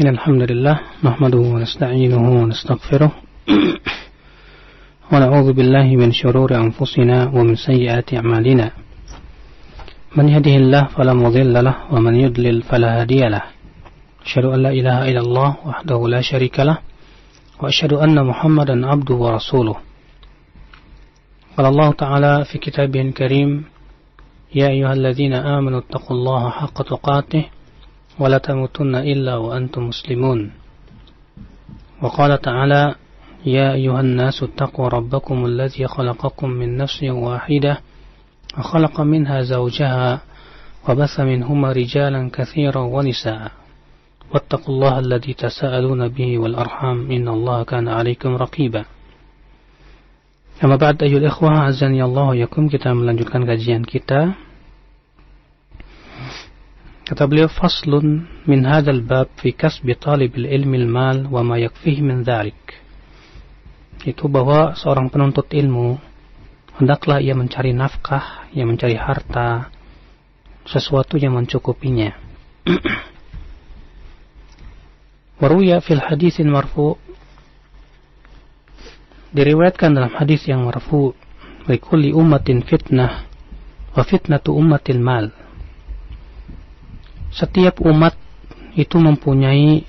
الحمد لله نحمده ونستعينه ونستغفره ونعوذ بالله من شرور أنفسنا ومن سيئات أعمالنا من يهده الله فلا مضل له ومن يضلل فلا هادي له أشهد أن لا إله إلا الله وحده لا شريك له وأشهد أن محمدا عبده ورسوله قال الله تعالى في كتابه الكريم يا أيها الذين آمنوا اتقوا الله حق تقاته ولا تموتن إلا وأنتم مسلمون وقال تعالى يا أيها الناس اتقوا ربكم الذي خلقكم من نفس واحدة وخلق منها زوجها وبث منهما رجالا كثيرا ونساء واتقوا الله الذي تساءلون به والأرحام إن الله كان عليكم رقيبا. Amma ba'd ayyuhal ikhwah azani Allah yakum, kita melanjutkan kajian kita. Kata beliau, faslun min hadzal bab fi kasbi talibil ilmi al-mal wa ma yakfihi min dzalik. Itu bahwa seorang penuntut ilmu hendaklah ia mencari nafkah, ia mencari harta, sesuatu yang mencukupinya. Waruya fil haditsin marfu', diriwayatkan dalam hadis yang marfu', wa kulli ummatin fitnah wa fitnatu ummatil mal. Setiap umat itu mempunyai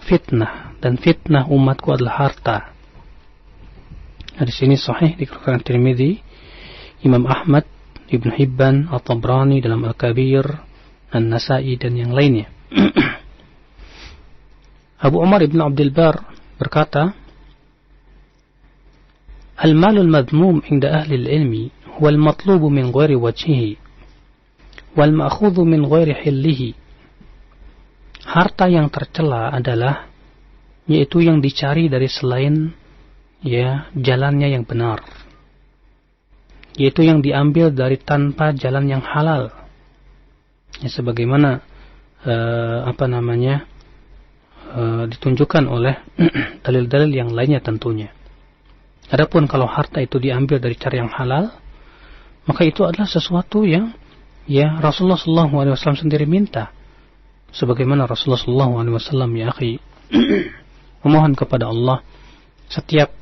fitnah, dan fitnah umatku adalah harta. Di sini sahih dikeluarkan Tirmidzi, Imam Ahmad, Ibn Hibban, At-Tabrani dalam Al-Kabir, An-Nasa'i dan yang lainnya. Abu Umar Ibn Abdul Bar berkata, Al-malul madmum inda ahli al-ilmi huwa al-matlubu min ghairi wajhihi wal ma'khudhu min ghairi hillihi. Harta yang tercela adalah yaitu yang dicari dari selain jalannya yang benar, yaitu yang diambil dari tanpa jalan yang halal. Sebagaimana ditunjukkan oleh dalil-dalil yang lainnya tentunya. Adapun kalau harta itu diambil dari cara yang halal, maka itu adalah sesuatu yang Rasulullah SAW sendiri minta. Sebagaimana Rasulullah SAW memohon kepada Allah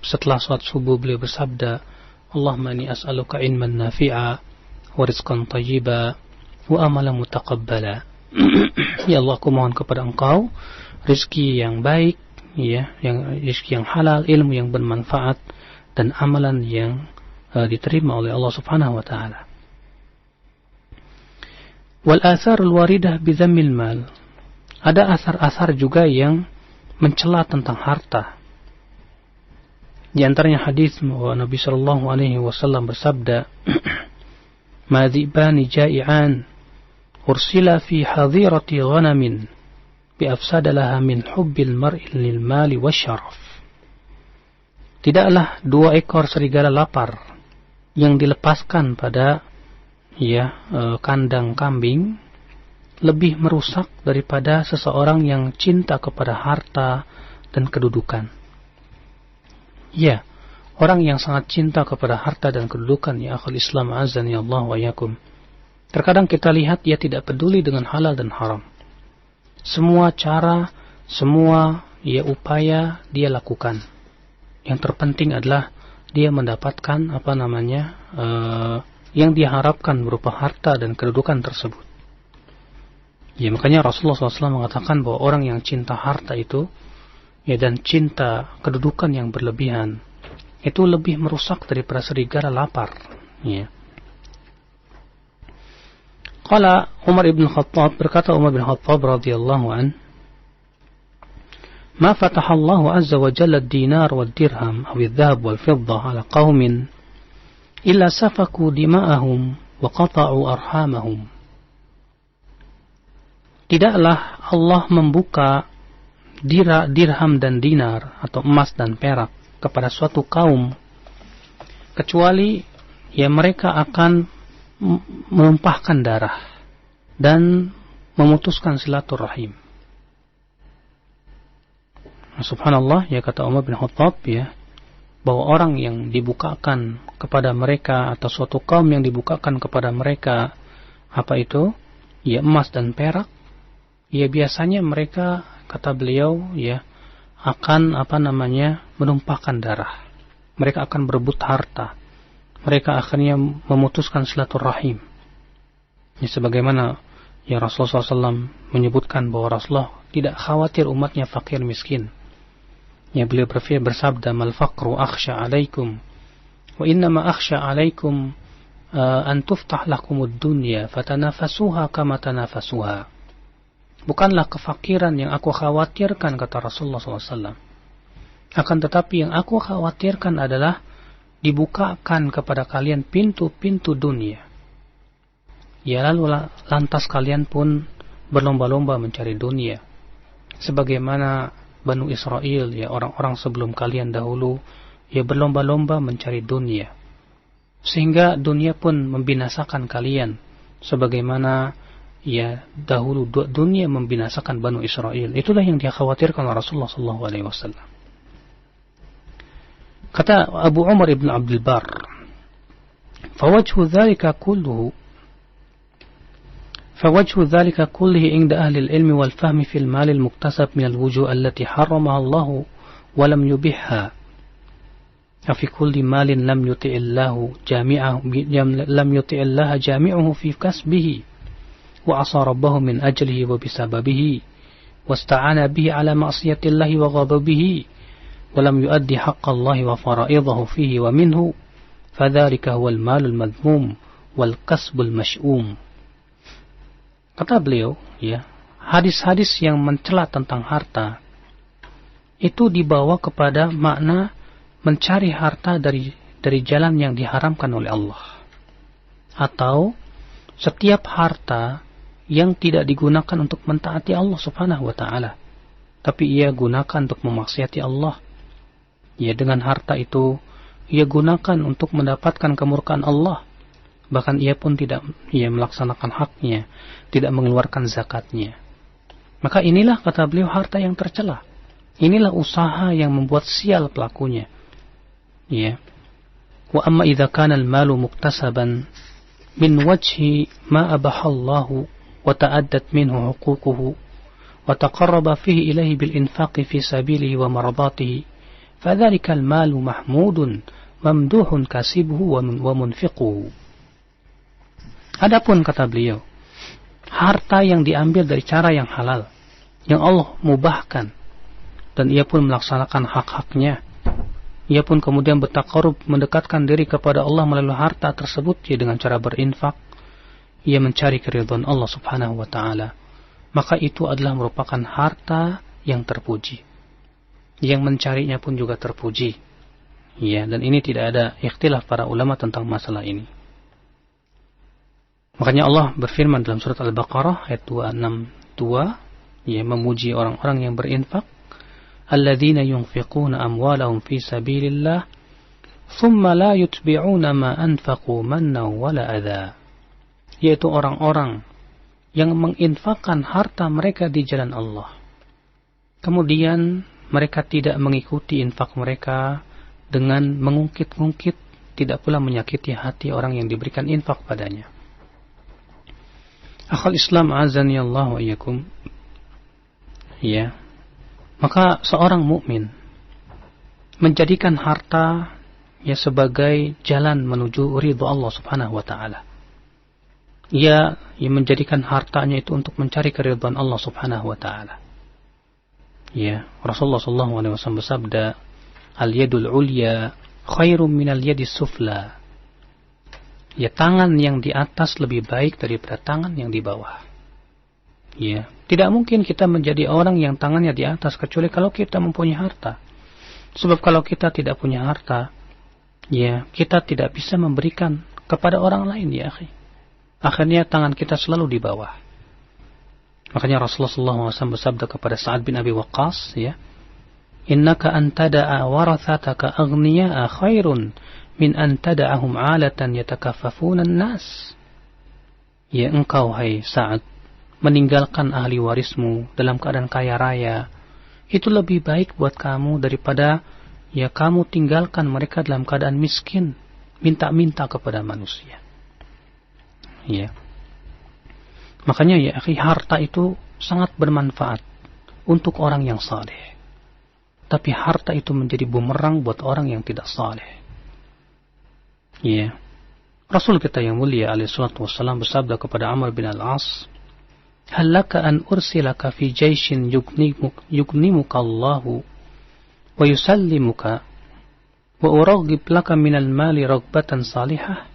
setelah salat subuh, beliau bersabda, Allahumma inni as'aluka ilman nafi'a wa rizqan tayyiba wa amalan mutaqabbala. Ya Allah, aku mohon kepada Engkau rezeki yang baik, rezeki yang halal, ilmu yang bermanfaat, dan amalan yang diterima oleh Allah Subhanahu wa taala. Wal athar al-waridah bi dhammil mal. Ada asar-asar juga yang mencela tentang harta. Di antaranya hadis bahwa Nabi sallallahu alaihi wasallam bersabda, "Ma dhibani ja'ian ursila fi hadhirati ghanamin bi afsada laha min hubbil mar'i lil mali wasyaraf." Tidaklah dua ekor serigala lapar yang dilepaskan pada kandang kambing lebih merusak daripada seseorang yang cinta kepada harta dan kedudukan. Orang yang sangat cinta kepada harta dan kedudukan, ya akhul Islam azani Allah wa yakum, terkadang kita lihat dia tidak peduli dengan halal dan haram. Semua cara, semua upaya dia lakukan. Yang terpenting adalah dia mendapatkan yang dia harapkan berupa harta dan kedudukan tersebut. Makanya Rasulullah SAW mengatakan bahwa orang yang cinta harta itu dan cinta kedudukan yang berlebihan itu lebih merusak daripada serigala lapar. Qala Umar ibn Khattab, berkata Umar bin Khattab radhiyallahu an, ما فتح الله عز وجل الدينار والدرهم أو الذهب والفضة على قوم إلا سفكوا دماءهم وقطعوا أرحامهم. Tidaklah Allah membuka dirham dan dinar atau emas dan perak kepada suatu kaum kecuali mereka akan menumpahkan darah dan memutuskan silaturahim. Subhanallah, kata Umar bin Khattab, bahwa orang yang dibukakan kepada mereka atau suatu kaum yang dibukakan kepada mereka emas dan perak, biasanya mereka kata beliau, ya, akan menumpahkan darah. Mereka akan berebut harta. Mereka akhirnya memutuskan silaturahim. Ya, sebagaimana ya Rasulullah SAW menyebutkan bahwa Rasulullah tidak khawatir umatnya fakir miskin. Ya, beliau bersabda, "Mal faqru akhsha 'alaikum wa inna ma akhsha 'alaikum an tuftah lakumud dunya fatanafasuha kama tanafasuha." Bukanlah kefakiran yang aku khawatirkan, kata Rasulullah SAW. Akan tetapi yang aku khawatirkan adalah dibukakan kepada kalian pintu-pintu dunia. Ya, lalu lantas kalian pun berlomba-lomba mencari dunia. Sebagaimana Banu Israel, ya, orang-orang sebelum kalian dahulu, ya, berlomba-lomba mencari dunia. Sehingga dunia pun membinasakan kalian. Sebagaimana ya dahulu dunia membinasakan Banu Israel. Itulah yang dia khawatirkan oleh Rasulullah SAW. Kata Abu Umar ibn Abdul Bar, فوجه ذلك كله عند أهل العلم والفهم في المال المكتسب من الوجوه التي حرمها الله ولم يبيحها ففي كل مال لم يطع الله جامعه في كسبه وعصى ربه من أجله وبسببه واستعان به على معصية الله وغضبه ولم يؤدي حق الله وفرائضه فيه ومنه فذلك هو المال المذموم والكسب المشؤوم. Kata beliau, ya, hadis-hadis yang mencela tentang harta itu dibawa kepada makna mencari harta dari jalan yang diharamkan oleh Allah, atau setiap harta yang tidak digunakan untuk mentaati Allah Subhanahu wa taala, tapi ia gunakan untuk memaksiati Allah. Ya, dengan harta itu ia gunakan untuk mendapatkan kemurkaan Allah. Bahkan ia pun tidak melaksanakan haknya, tidak mengeluarkan zakatnya. Maka inilah, kata beliau, harta yang tercela. Inilah usaha yang membuat sial pelakunya. Ya. Wa amma idza kana al-malu muktasaban min wajhi ma abahallahu wa ta'addat minhu huququhu wa taqarraba fihi ilayhi bil infaqi fi sabilihi wa maradatihi fadzalika al-malu mahmudun mamduhun kasibuhu wa munfiquhu. Adapun, kata beliau, harta yang diambil dari cara yang halal, yang Allah mubahkan, dan ia pun melaksanakan hak-haknya, ia pun kemudian bertaqarrub, mendekatkan diri kepada Allah melalui harta tersebut, ya, dengan cara berinfak, ia mencari keridhaan Allah Subhanahu wa taala, maka itu adalah merupakan harta yang terpuji. Yang mencarinya pun juga terpuji. Ya, dan ini tidak ada ikhtilaf para ulama tentang masalah ini. Makanya Allah berfirman dalam surat Al-Baqarah ayat 262, ya, memuji orang-orang yang berinfak, alladzina yunfiquna amwalahum fi sabilillah thumma la yutbi'una ma anfaqu mannan wala adha, yaitu orang-orang yang menginfakkan harta mereka di jalan Allah, kemudian mereka tidak mengikuti infak mereka dengan mengungkit-ungkit, tidak pula menyakiti hati orang yang diberikan infak padanya. Akhul Islam azani Allah wa iyyakum. Ya. Maka seorang mukmin menjadikan harta, ya, sebagai jalan menuju ridha Allah Subhanahu wa taala. Ia menjadikan hartanya itu untuk mencari keridhaan Allah Subhanahu wa taala. Ya, Rasulullah sallallahu alaihi wasallam bersabda, "Al-yadul ulya khairum minal yadis sufla." Ya, tangan yang di atas lebih baik daripada tangan yang di bawah. Ya, tidak mungkin kita menjadi orang yang tangannya di atas kecuali kalau kita mempunyai harta. Sebab kalau kita tidak punya harta, ya, kita tidak bisa memberikan kepada orang lain, ya akhi. Akhirnya tangan kita selalu di bawah. Makanya Rasulullah SAW bersabda kepada Sa'ad bin Abi Waqqas, ya, "Innaka antada'a warathataka aghniya'a khairun min antada'ahum 'alatan yatakaffafuna an-nas." Ya, engkau, hai Sa'ad, meninggalkan ahli warismu dalam keadaan kaya raya, itu lebih baik buat kamu daripada, ya, kamu tinggalkan mereka dalam keadaan miskin, minta-minta kepada manusia. Ya. Makanya, ya akhi, harta itu sangat bermanfaat untuk orang yang saleh. Tapi harta itu menjadi bumerang buat orang yang tidak saleh. Ya. Rasul kita yang mulia alaihi salatu wassalam bersabda kepada Amr bin Al-As, "Hal laka an ursilaka fi jaishin yugnimuka Allahu wa yusallimuka wa uraghib laka minal mali raghbatan salihah?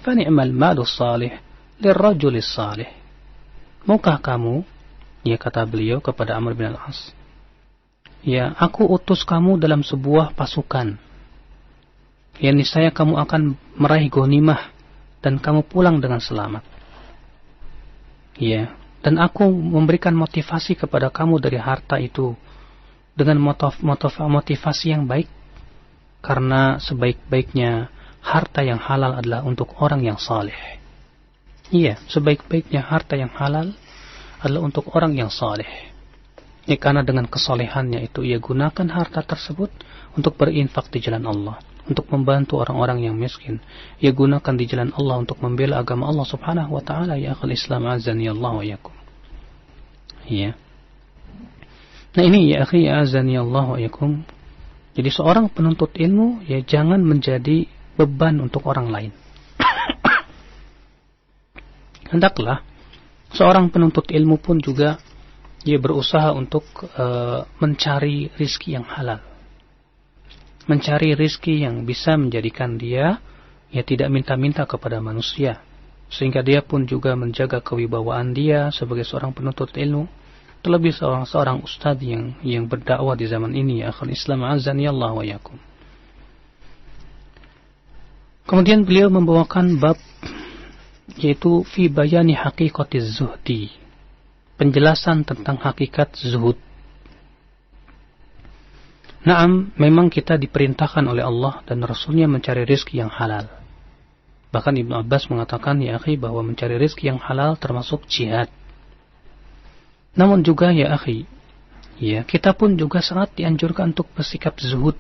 Fa ni'mal malu salih lirrajuli salih." Maukah kamu, ya kata beliau kepada Amr bin Al-As, ya, aku utus kamu dalam sebuah pasukan. Ya, niscaya kamu akan meraih ghanimah dan kamu pulang dengan selamat. Ya, dan aku memberikan motivasi kepada kamu dari harta itu dengan motivasi yang baik, karena sebaik-baiknya harta yang halal adalah untuk orang yang saleh. Iya, sebaik-baiknya harta yang halal adalah untuk orang yang saleh. Ya, karena dengan kesolehannya itu ia gunakan harta tersebut untuk berinfak di jalan Allah, untuk membantu orang-orang yang miskin. Ia gunakan di jalan Allah untuk membela agama Allah subhanahu wa ta'ala. Ya akhal Islam azani Allah wa yakum. Ya. Nah ini ya akhi azani Allah wa yakum. Jadi seorang penuntut ilmu ya jangan menjadi beban untuk orang lain. Hendaklah seorang penuntut ilmu pun juga dia berusaha untuk mencari rizki yang halal. Mencari rizki yang bisa menjadikan dia ya tidak minta-minta kepada manusia, sehingga dia pun juga menjaga kewibawaan dia sebagai seorang penuntut ilmu, terlebih seorang ustadz yang berdakwah di zaman ini. Ya akhul Islam azani Allah wa yakum. Kemudian beliau membawakan bab yaitu fi bayani haqiqatiz zuhdi, penjelasan tentang hakikat zuhud. Naam, memang kita diperintahkan oleh Allah dan Rasulnya mencari rezeki yang halal. Bahkan Ibnu Abbas mengatakan, ya akhi, bahwa mencari rezeki yang halal termasuk jihad. Namun juga ya akhi, ya kita pun juga sangat dianjurkan untuk bersikap zuhud.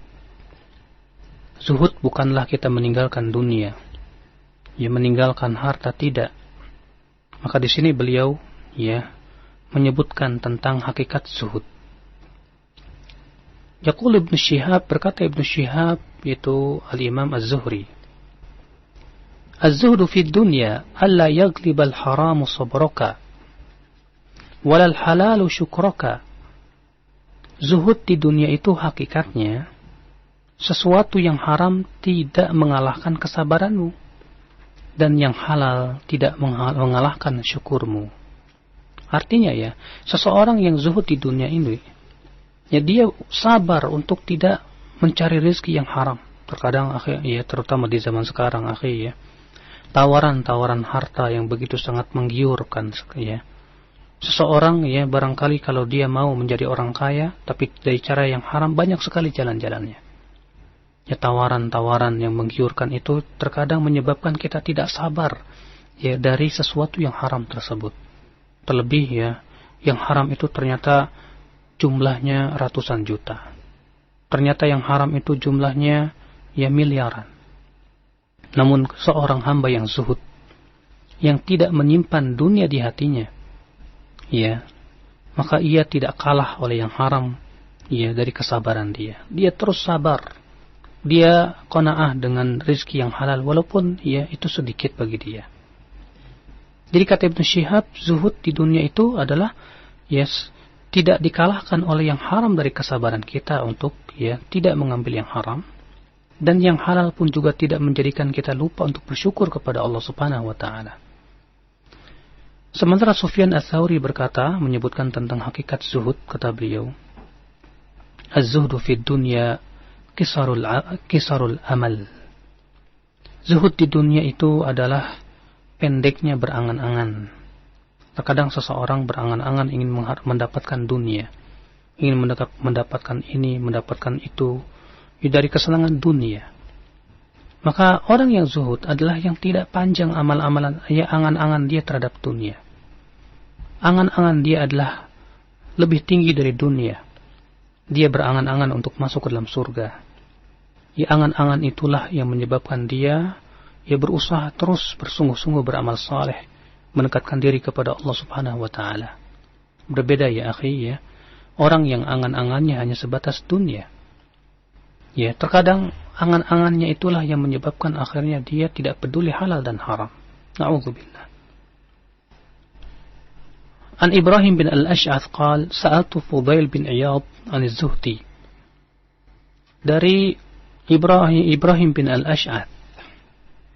Zuhud bukanlah kita meninggalkan dunia, ya meninggalkan harta, tidak. Maka di sini beliau ya menyebutkan tentang hakikat zuhud. Yaqul Ibnu Syihab, berkata Ibnu Syihab yaitu Al-Imam Az-Zuhri, Az-zuhdu fi dunya alla yaglibal haramu sabraka walal halalu syukraka. Zuhud di dunia itu hakikatnya sesuatu yang haram tidak mengalahkan kesabaranmu, dan yang halal tidak mengalahkan syukurmu. Artinya ya, seseorang yang zuhud di dunia ini ya dia sabar untuk tidak mencari rezeki yang haram. Terkadang akhi, ya terutama di zaman sekarang akhi, ya tawaran-tawaran harta yang begitu sangat menggiurkan ya. Seseorang ya barangkali kalau dia mau menjadi orang kaya tapi dari cara yang haram, banyak sekali jalan-jalannya. Ya tawaran-tawaran yang menggiurkan itu terkadang menyebabkan kita tidak sabar ya dari sesuatu yang haram tersebut. Terlebih ya yang haram itu ternyata jumlahnya ratusan juta. Ternyata yang haram itu jumlahnya ya miliaran. Namun seorang hamba yang zuhud, yang tidak menyimpan dunia di hatinya, ya, maka ia tidak kalah oleh yang haram, ya, dari kesabaran dia. Dia terus sabar. Dia qanaah dengan rezeki yang halal walaupun ya itu sedikit bagi dia. Jadi kata Ibnu Syihab, zuhud di dunia itu adalah tidak dikalahkan oleh yang haram dari kesabaran kita untuk ya tidak mengambil yang haram, dan yang halal pun juga tidak menjadikan kita lupa untuk bersyukur kepada Allah Subhanahu wa taala. Sementara Sufyan Ats-Tsauri berkata, menyebutkan tentang hakikat zuhud, kata beliau, Az-zuhdu fid dunya kisarul amal. Zuhud di dunia itu adalah pendeknya berangan-angan. Terkadang seseorang berangan-angan ingin mendapatkan dunia, ingin mendapatkan ini, mendapatkan itu, dari kesenangan dunia. Maka orang yang zuhud adalah yang tidak panjang amal-amalan, ya angan-angan dia terhadap dunia. Angan-angan dia adalah lebih tinggi dari dunia. Dia berangan-angan untuk masuk ke dalam surga. Ya angan-angan itulah yang menyebabkan dia berusaha terus bersungguh-sungguh beramal saleh, mendekatkan diri kepada Allah Subhanahu wa taala. Berbeda ya akhi ya orang yang angan-angannya hanya sebatas dunia. Ya, terkadang angan-angannya itulah yang menyebabkan akhirnya dia tidak peduli halal dan haram. Na'udzubillah. An Ibrahim bin Al-Ash'ath qala sa'altu Fudail bin Iyad an az-Zuhdi. Dari Ibrahim bin Al-Ash'ath,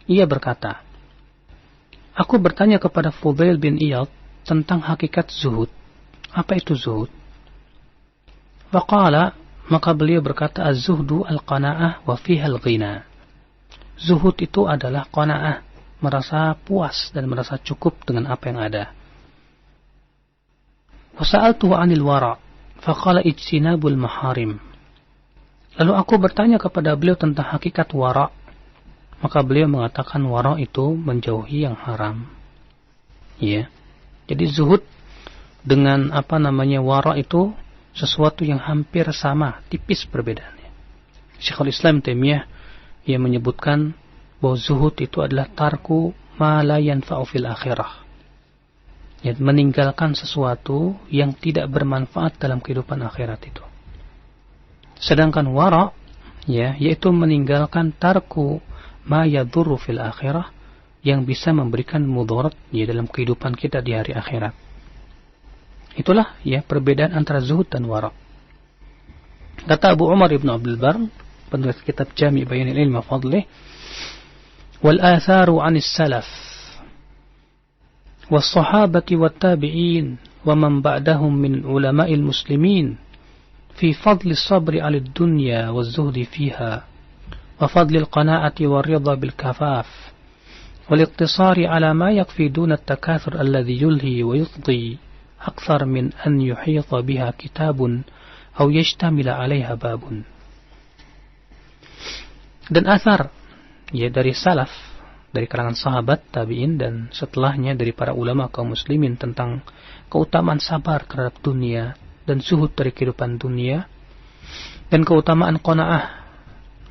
ia berkata, aku bertanya kepada Fudail bin Iyad tentang hakikat zuhud. Apa itu zuhud? Faqala, maka beliau berkata, az-zuhdu al-qana'ah wa fiha al-ghina. Zuhud itu adalah qana'ah, merasa puas dan merasa cukup dengan apa yang ada. Wa sa'altuhu 'anil wara', faqala ijtinabul maharim. Lalu aku bertanya kepada beliau tentang hakikat wara', maka beliau mengatakan wara' itu menjauhi yang haram. Ya. Jadi zuhud dengan wara' itu sesuatu yang hampir sama, tipis perbedaannya. Syekhul Islam Taimiyah ia menyebutkan bahwa zuhud itu adalah tarku ma la yanfa'u fil akhirah. Ya, meninggalkan sesuatu yang tidak bermanfaat dalam kehidupan akhirat itu. Sedangkan wara' ya, yaitu meninggalkan tarku ma yadurru fil akhirah, yang bisa memberikan mudarat ya dalam kehidupan kita di hari akhirat. Itulah ya perbedaan antara zuhud dan wara'. Kata Abu Umar ibn Abdul Bar, penulis kitab Jami' Bayanil Ilmi wa Fadlih, wal atharu 'anis salaf was sahabati wat tabi'in wa man ba'dahum min ulama'il muslimin fi fadli sabri 'alad dunya waz zuhdi fiha wa fadli al-qana'ati war ridha bil kafaf wal iqtisari 'ala ma yakfi duna at-takathur alladhi yulhi wa yufdi akthar min an yuhita biha kitabun aw yashtamila 'alaiha babun. Dan athar ya dari salaf, dari kalangan sahabat, tabi'in dan setelahnya dari para ulama kaum muslimin tentang keutamaan sabar terhadap dunia dan zuhud dari kehidupan dunia dan keutamaan qanaah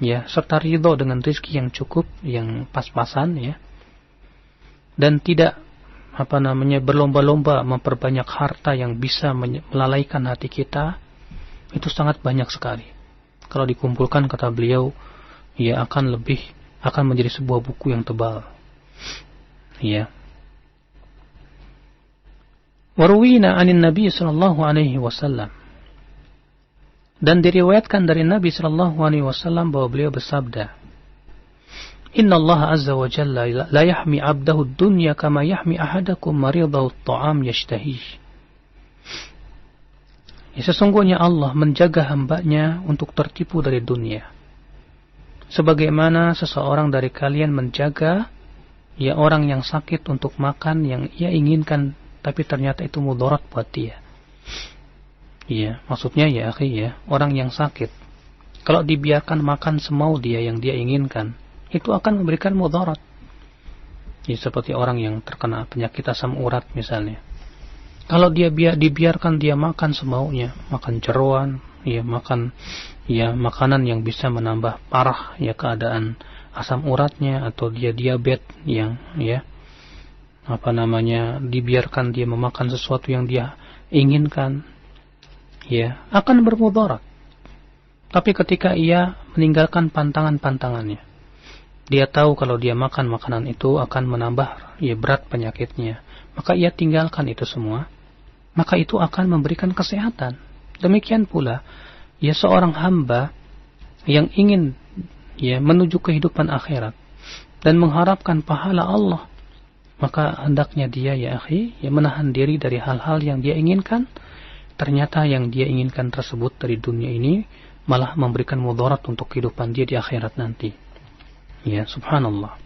ya serta ridho dengan rezeki yang cukup, yang pas-pasan ya, dan tidak berlomba-lomba memperbanyak harta yang bisa melalaikan hati kita. Itu sangat banyak sekali. Kalau dikumpulkan, kata beliau, ya akan menjadi sebuah buku yang tebal. Ya. Warwina 'anin Nabi sallallahu alaihi wasallam. Dan diriwayatkan dari Nabi sallallahu alaihi wasallam bahwa beliau bersabda, Inna Allah azza wa jalla la yahmi 'abdahu ad-dunya kama yahmi ahadakum maridahu at-ta'am yashtahih. Ya, sesungguhnya Allah menjaga hambanya untuk tertipu dari dunia, sebagaimana seseorang dari kalian menjaga ya orang yang sakit untuk makan yang ia inginkan, tapi ternyata itu mudarat buat dia. Iya, maksudnya ya akhi ya, orang yang sakit kalau dibiarkan makan semau dia yang dia inginkan, itu akan memberikan mudarat. Ya, seperti orang yang terkena penyakit asam urat misalnya. Kalau dia dibiarkan dia makan semaunya, makan jeroan, ya makan ya makanan yang bisa menambah parah ya keadaan asam uratnya, atau dia diabetes yang ya dibiarkan dia memakan sesuatu yang dia inginkan, ya akan bermudarat. Tapi ketika ia meninggalkan pantangan-pantangannya, dia tahu kalau dia makan makanan itu akan menambah ya berat penyakitnya, maka ia tinggalkan itu semua, maka itu akan memberikan kesehatan. Demikian pula ya seorang hamba yang ingin ya menuju kehidupan akhirat dan mengharapkan pahala Allah, maka hendaknya dia ya akhi ya menahan diri dari hal-hal yang dia inginkan. Ternyata yang dia inginkan tersebut dari dunia ini malah memberikan mudarat untuk kehidupan dia di akhirat nanti. Ya subhanallah.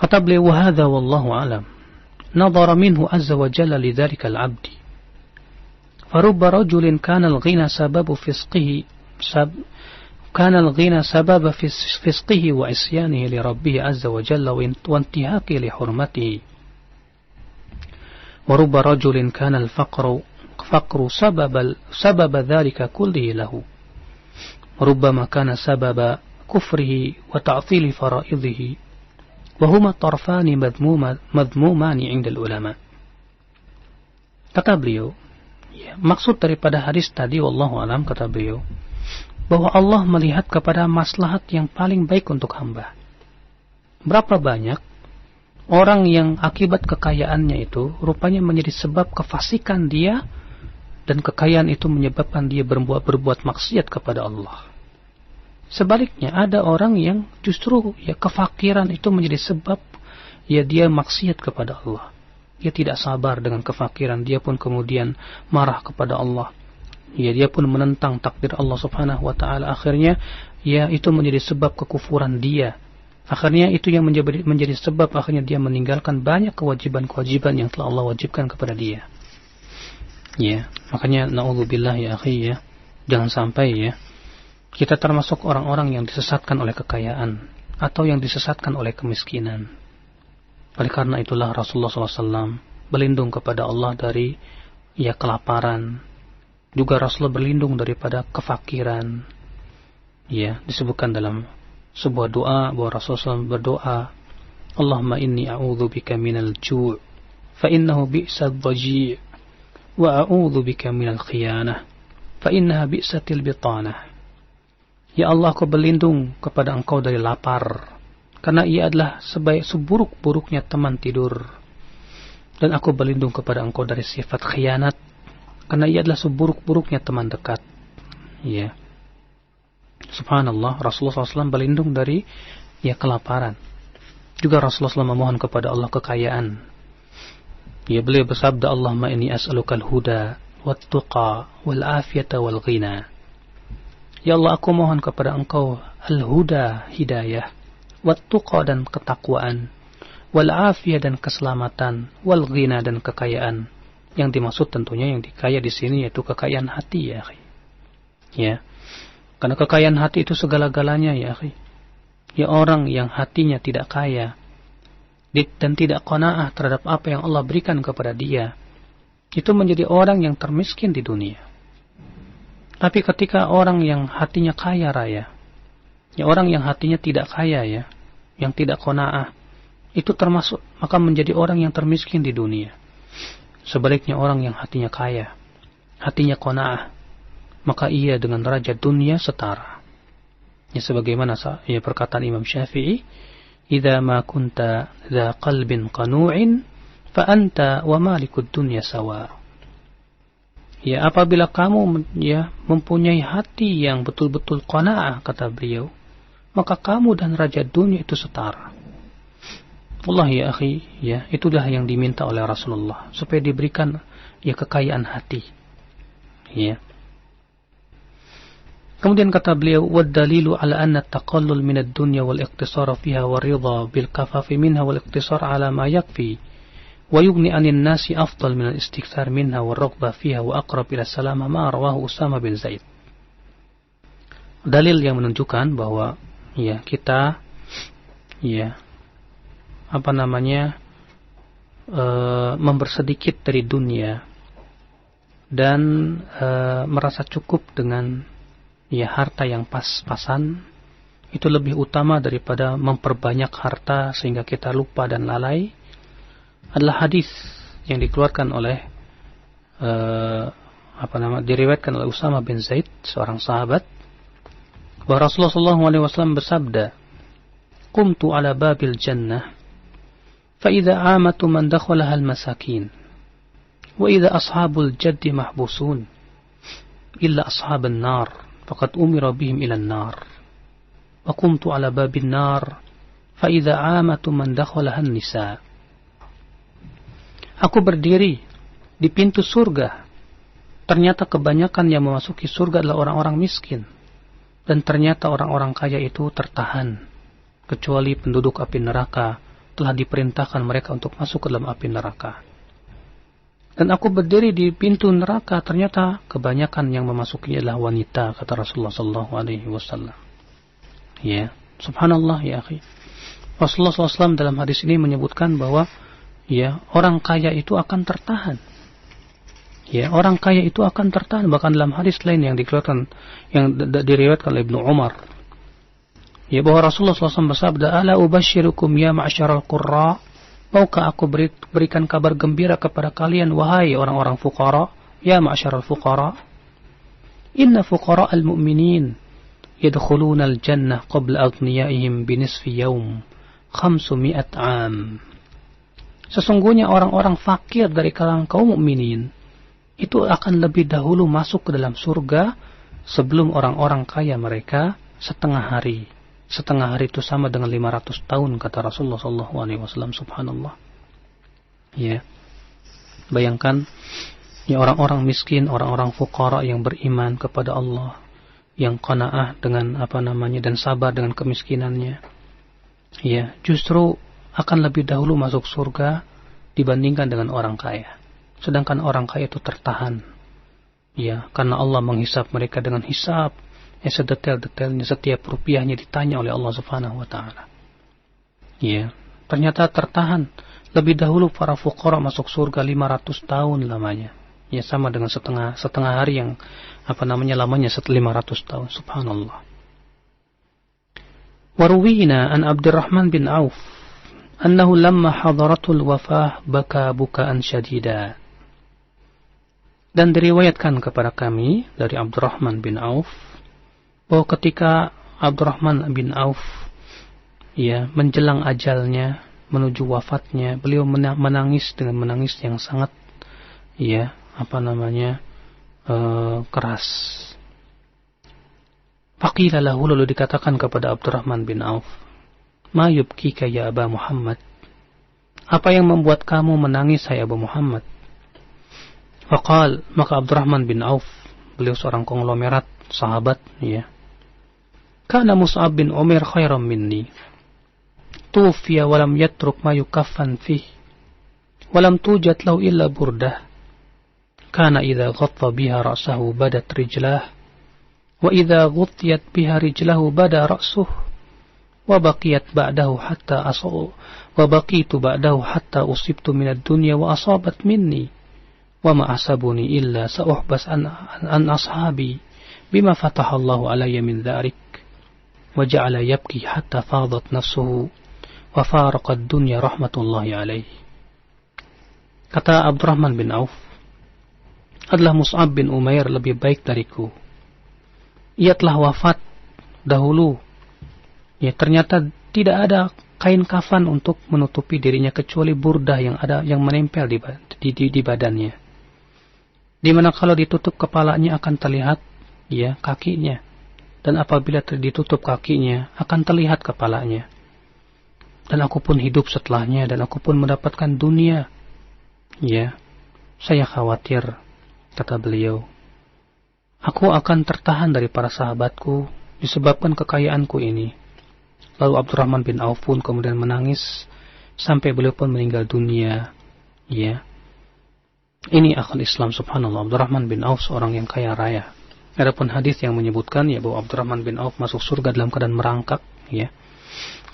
Kata beliau, wa hadza wallahu alam nadhara minhu azza wa jalla lidzalika al-'abdi farubba rajulin kana al-ghina sababu fisqihi كان الغنى سبب في فسقه وعصيانه لربه عز وجل وانتهاكه لحرمته ورب رجل كان الفقر سبب ذلك كله له وربما كان سبب كفره وتعطيل فرائضه وهما طرفان مذمومان عند العلماء. Kata beliau, Ya, maksud daripada hadis tadi, wallahu alam, kata beliau, bahwa Allah melihat kepada maslahat yang paling baik untuk hamba. Berapa banyak orang yang akibat kekayaannya itu rupanya menjadi sebab kefasikan dia, dan kekayaan itu menyebabkan dia berbuat maksiat kepada Allah. Sebaliknya, ada orang yang justru ya kefakiran itu menjadi sebab ya dia maksiat kepada Allah. Dia tidak sabar dengan kefakiran, dia pun kemudian marah kepada Allah. Ya, dia pun menentang takdir Allah Subhanahu wa taala. Akhirnya ya itu menjadi sebab kekufuran dia. Akhirnya itu yang menjadi sebab akhirnya dia meninggalkan banyak kewajiban-kewajiban yang telah Allah wajibkan kepada dia. Ya, makanya naudzubillah ya akhi ya, jangan sampai ya kita termasuk orang-orang yang disesatkan oleh kekayaan atau yang disesatkan oleh kemiskinan. Oleh karena itulah Rasulullah SAW berlindung kepada Allah dari ya kelaparan. Juga Rasulullah berlindung daripada kefakiran. Ya, disebutkan dalam sebuah doa bahwa Rasulullah SAW berdoa, Allahumma inni a'udzubika minal ju' fa innahu bi'sad dhaji' wa a'udzubika minal khiyanah fa innaha bi'satil bitanah. Ya Allah, aku berlindung kepada Engkau dari lapar, karena ia adalah seburuk-buruknya teman tidur. Dan aku berlindung kepada Engkau dari sifat khianat, karena ia adalah seburuk-buruknya teman dekat. Ya, subhanallah, Rasulullah SAW berlindung dari ya kelaparan. Juga Rasulullah SAW memohon kepada Allah kekayaan. Ya, beliau bersabda, Allahumma inni as'alukal huda wat tuqa wal afiyata wal ghina. Ya Allah, aku mohon kepada Engkau al-huda, hidayah, wat-tuqa, dan ketakwaan, wal-afiyah, dan keselamatan, wal-ghina, dan kekayaan. Yang dimaksud tentunya yang dikaya di sini yaitu kekayaan hati ya akhi. Ya. Karena kekayaan hati itu segala-galanya ya akhi. Ya, orang yang hatinya tidak kaya dan tidak qanaah terhadap apa yang Allah berikan kepada dia, itu menjadi orang yang termiskin di dunia. Tapi ketika orang yang hatinya kaya raya, ya orang yang hatinya tidak kaya ya, yang tidak qanaah, itu termasuk maka menjadi orang yang termiskin di dunia. Sebaliknya orang yang hatinya kaya, hatinya qanaah, maka ia dengan derajat dunia setara. Ya, sebagaimana ya perkataan Imam Syafi'i, "Idza ma kunta dza qalbin qanu'in fa anta wa malikud dunya sawa." Ya, apabila kamu ya mempunyai hati yang betul-betul qanaah, kata beliau, maka kamu dan raja dunia itu setara. Allah ya akhi, ya itulah yang diminta oleh Rasulullah, supaya diberikan ya kekayaan hati. Ya. Kemudian kata beliau, "Wad dalilu ala anna at-taqallul min ad-dunya wal iqtisar fiha wa ridha bil kafafi minha wal iqtisar ala ma yakfi wa yughni 'anil nasi afdal min al-istikthar minha wa ar-raghbah fiha wa aqrab ila salamah ma rawahu Usama bin Zaid." Dalil yang menunjukkan bahwa ya kita ya mempersedikit dari dunia dan merasa cukup dengan ya harta yang pas-pasan itu lebih utama daripada memperbanyak harta sehingga kita lupa dan lalai, adalah hadis yang dikeluarkan oleh diriwayatkan oleh Usama bin Zaid, seorang sahabat, bahwa Rasulullah SAW bersabda, "Qumtu ala babil jannah fa idza amatu man dakhalaha al-masakin wa idza ashabul jaddi mahbusun illa ashaban nar faqad umira bihim ila an-nar wa qumtu ala babin nar fa idza amatu man dakhalaha an-nisa." Aku berdiri di pintu surga, ternyata kebanyakan yang memasuki surga adalah orang-orang miskin, dan ternyata orang-orang kaya itu tertahan, kecuali penduduk api neraka telah diperintahkan mereka untuk masuk ke dalam api neraka. Dan aku berdiri di pintu neraka, ternyata kebanyakan yang memasukinya adalah wanita, kata Rasulullah SAW. Ya, subhanallah ya akhi. Rasulullah SAW dalam hadis ini menyebutkan bahwa ya orang kaya itu akan tertahan. Ya, orang kaya itu akan tertahan. Bahkan dalam hadis lain yang dikeluarkan, yang diriwayatkan oleh Ibnu Umar, ya bahwa Rasulullah SAW bersabda, "Ala ubasyirukum ya ma'syaral qurra?" Maukah aku berikan kabar gembira kepada kalian, wahai orang-orang fuqara, ya ma'syaral fuqara, inna fuqara al-mu'minin yadkhuluna al-jannah qabla aghniyaihim binisfi yawm 500 am. Sesungguhnya orang-orang fakir dari kalangan kaum mukminin itu akan lebih dahulu masuk ke dalam surga sebelum orang-orang kaya mereka setengah hari. Setengah hari itu sama dengan 500 tahun, kata Rasulullah SAW. Subhanallah. Ya, bayangkan ya, orang-orang miskin, orang-orang fuqara yang beriman kepada Allah, yang qanaah dengan dan sabar dengan kemiskinannya, ya, justru akan lebih dahulu masuk surga dibandingkan dengan orang kaya. Sedangkan orang kaya itu tertahan, ya, karena Allah menghisap mereka dengan hisap sedetail-detailnya, setiap rupiahnya ditanya oleh Allah Subhanahu wa taala. Ya, ternyata tertahan. Lebih dahulu para fuqara masuk surga 500 tahun lamanya. Ya, sama dengan setengah hari yang lamanya 500 tahun. Subhanallah. Warwina an Abdurrahman bin Auf annahu lamma hadaratul wafah baka bukaan syadida. Dan diriwayatkan kepada kami dari Abdurrahman bin Auf bahwa ketika Abdurrahman bin Auf ya menjelang ajalnya, menuju wafatnya, beliau menangis dengan menangis yang sangat keras. Faqila lahu, lalu dikatakan kepada Abdurrahman bin Auf, ma yubkika ya Aba Muhammad, apa yang membuat kamu menangis hai Abu Muhammad? Faqal, maka Abdurrahman bin Auf, beliau seorang konglomerat sahabat, ya, kana Mus'ab bin Umair khairan minni, tufiya walam yatruk ma yukaffan fih, walam tujad lahu illa burdah, kana idha ghatta biha ra'sahu badat rijlah, wa idha ghuttiyat biha rijlahu bada ra'suh, wa baqiyat ba'dahu hatta wa baqitu ba'dahu hatta usibtu minad dunya wa asabat minni, wa ma asabuni illa sa'uhbas an ashabi bima fatahallahu alayya min dharik, wa ja'ala yabki hatta fadat nafsuhu wa faraqad dunya rahmatullahi alaih. Kata Abdurrahman bin Auf, adalah Mus'ab bin Umair lebih baik dariku. Ia telah wafat dahulu. Ya, ternyata tidak ada kain kafan untuk menutupi dirinya kecuali burdah yang menempel di badannya. Di mana kalau ditutup kepalanya akan terlihat ya kakinya, dan apabila ditutup kakinya akan terlihat kepalanya. Dan aku pun hidup setelahnya, dan aku pun mendapatkan dunia. Ya, saya khawatir, kata beliau, aku akan tertahan dari para sahabatku disebabkan kekayaanku ini. Lalu Abdurrahman bin Auf pun kemudian menangis sampai beliau pun meninggal dunia. Ya, ini akal Islam, subhanallah. Abdurrahman bin Auf seorang yang kaya raya. Adapun hadis yang menyebutkan ya bahwa Abdurrahman bin Auf masuk surga dalam keadaan merangkak, ya,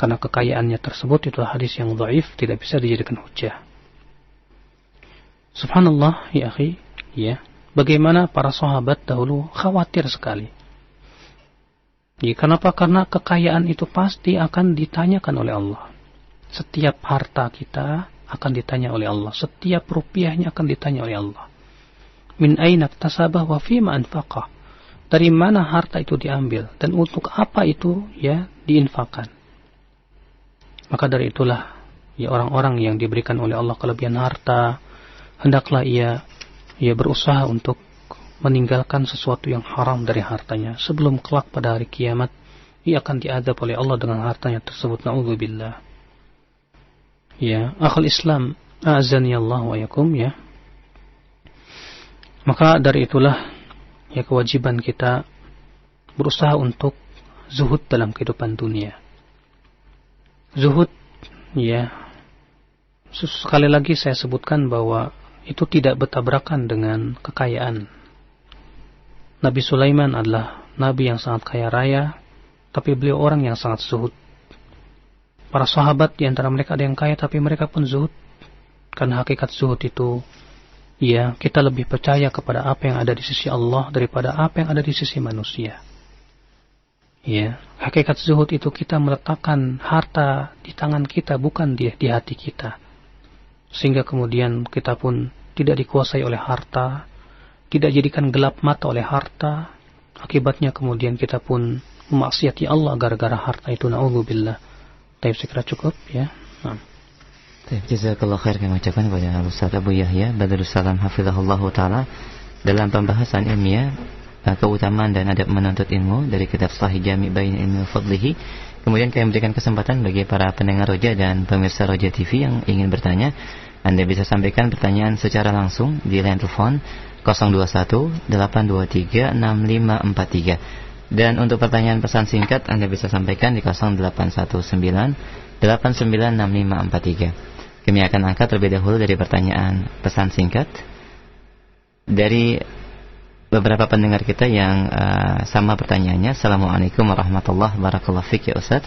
karena kekayaannya tersebut, itu hadis yang dhaif, tidak bisa dijadikan hujjah. Subhanallah, ya akhi, ya, bagaimana para sahabat dahulu khawatir sekali. Ya, kenapa? Karena kekayaan itu pasti akan ditanyakan oleh Allah. Setiap harta kita akan ditanya oleh Allah. Setiap rupiahnya akan ditanya oleh Allah. Min aina iktasabah wa fima anfaqah. Dari mana harta itu diambil dan untuk apa itu ya diinfakkan. Maka dari itulah ya orang-orang yang diberikan oleh Allah kelebihan harta, hendaklah ia berusaha untuk meninggalkan sesuatu yang haram dari hartanya sebelum kelak pada hari kiamat ia akan diazab oleh Allah dengan hartanya tersebut. Na'udzubillah. Ya, akhul Islam, azani Allah wa yakum, ya. Maka dari itulah ya kewajiban kita berusaha untuk zuhud dalam kehidupan dunia. Zuhud, ya, sekali lagi saya sebutkan bahwa itu tidak bertabrakan dengan kekayaan. Nabi Sulaiman adalah nabi yang sangat kaya raya, tapi beliau orang yang sangat zuhud. Para sahabat di antara mereka ada yang kaya, tapi mereka pun zuhud. Karena hakikat zuhud itu, ya, kita lebih percaya kepada apa yang ada di sisi Allah daripada apa yang ada di sisi manusia. Ya, hakikat zuhud itu kita meletakkan harta di tangan kita, bukan di hati kita. Sehingga kemudian kita pun tidak dikuasai oleh harta, tidak jadikan gelap mata oleh harta, akibatnya kemudian kita pun memaksiati Allah gara-gara harta itu. Na'udzubillah. Tapi saya kira cukup ya. Jazakallah khair, kami ucapkan kepada Ustaz Abu Yahya Badrus Salam hafizahullah taala dalam pembahasan ilmiah keutamaan dan adab menuntut ilmu dari kitab Sahih Jami' Bain Ilmi wa Fadlihi. Kemudian kami memberikan kesempatan bagi para pendengar Roja dan pemirsa Roja TV yang ingin bertanya. Anda bisa sampaikan pertanyaan secara langsung di line telepon 021 823 6543. Dan untuk pertanyaan pesan singkat Anda bisa sampaikan di 0819 896543. Kami akan angkat terlebih dahulu dari pertanyaan pesan singkat dari beberapa pendengar kita yang sama pertanyaannya. Assalamualaikum warahmatullahi wabarakatuh. Ya Ustaz,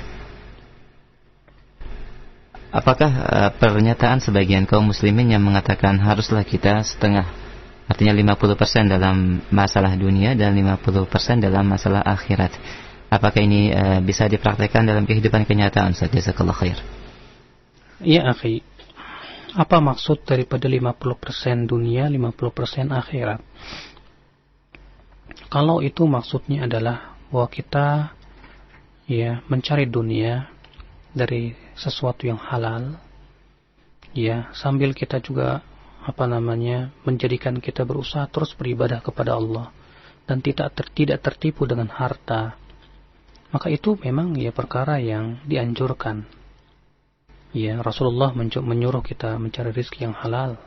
apakah pernyataan sebagian kaum muslimin yang mengatakan haruslah kita setengah, artinya 50% dalam masalah dunia dan 50% dalam masalah akhirat, apakah ini bisa dipraktekkan dalam kehidupan kenyataan? Ustaz, jazakallahu khair. Ya akhi, apa maksud daripada 50% dunia, 50% akhirat? Kalau itu maksudnya adalah bahwa kita ya mencari dunia dari sesuatu yang halal, ya sambil kita juga menjadikan kita berusaha terus beribadah kepada Allah dan tidak tertipu dengan harta, maka itu memang ya perkara yang dianjurkan. Ya, Rasulullah menyuruh kita mencari rezeki yang halal.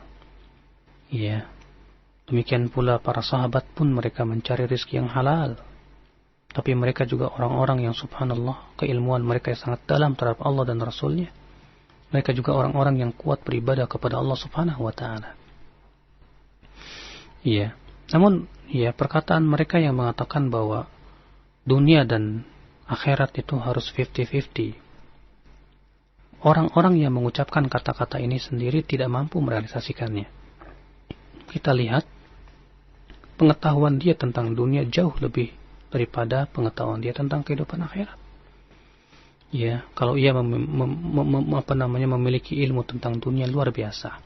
Ya, demikian pula para sahabat pun mereka mencari rezeki yang halal. Tapi mereka juga orang-orang yang subhanallah keilmuan mereka sangat dalam terhadap Allah dan Rasulnya. Mereka juga orang-orang yang kuat beribadah kepada Allah subhanahu wa ta'ala. Ya, namun ya perkataan mereka yang mengatakan bahwa dunia dan akhirat itu harus 50-50. Orang-orang yang mengucapkan kata-kata ini sendiri tidak mampu merealisasikannya. Kita lihat pengetahuan dia tentang dunia jauh lebih daripada pengetahuan dia tentang kehidupan akhirat. Ya, kalau ia memiliki ilmu tentang dunia luar biasa,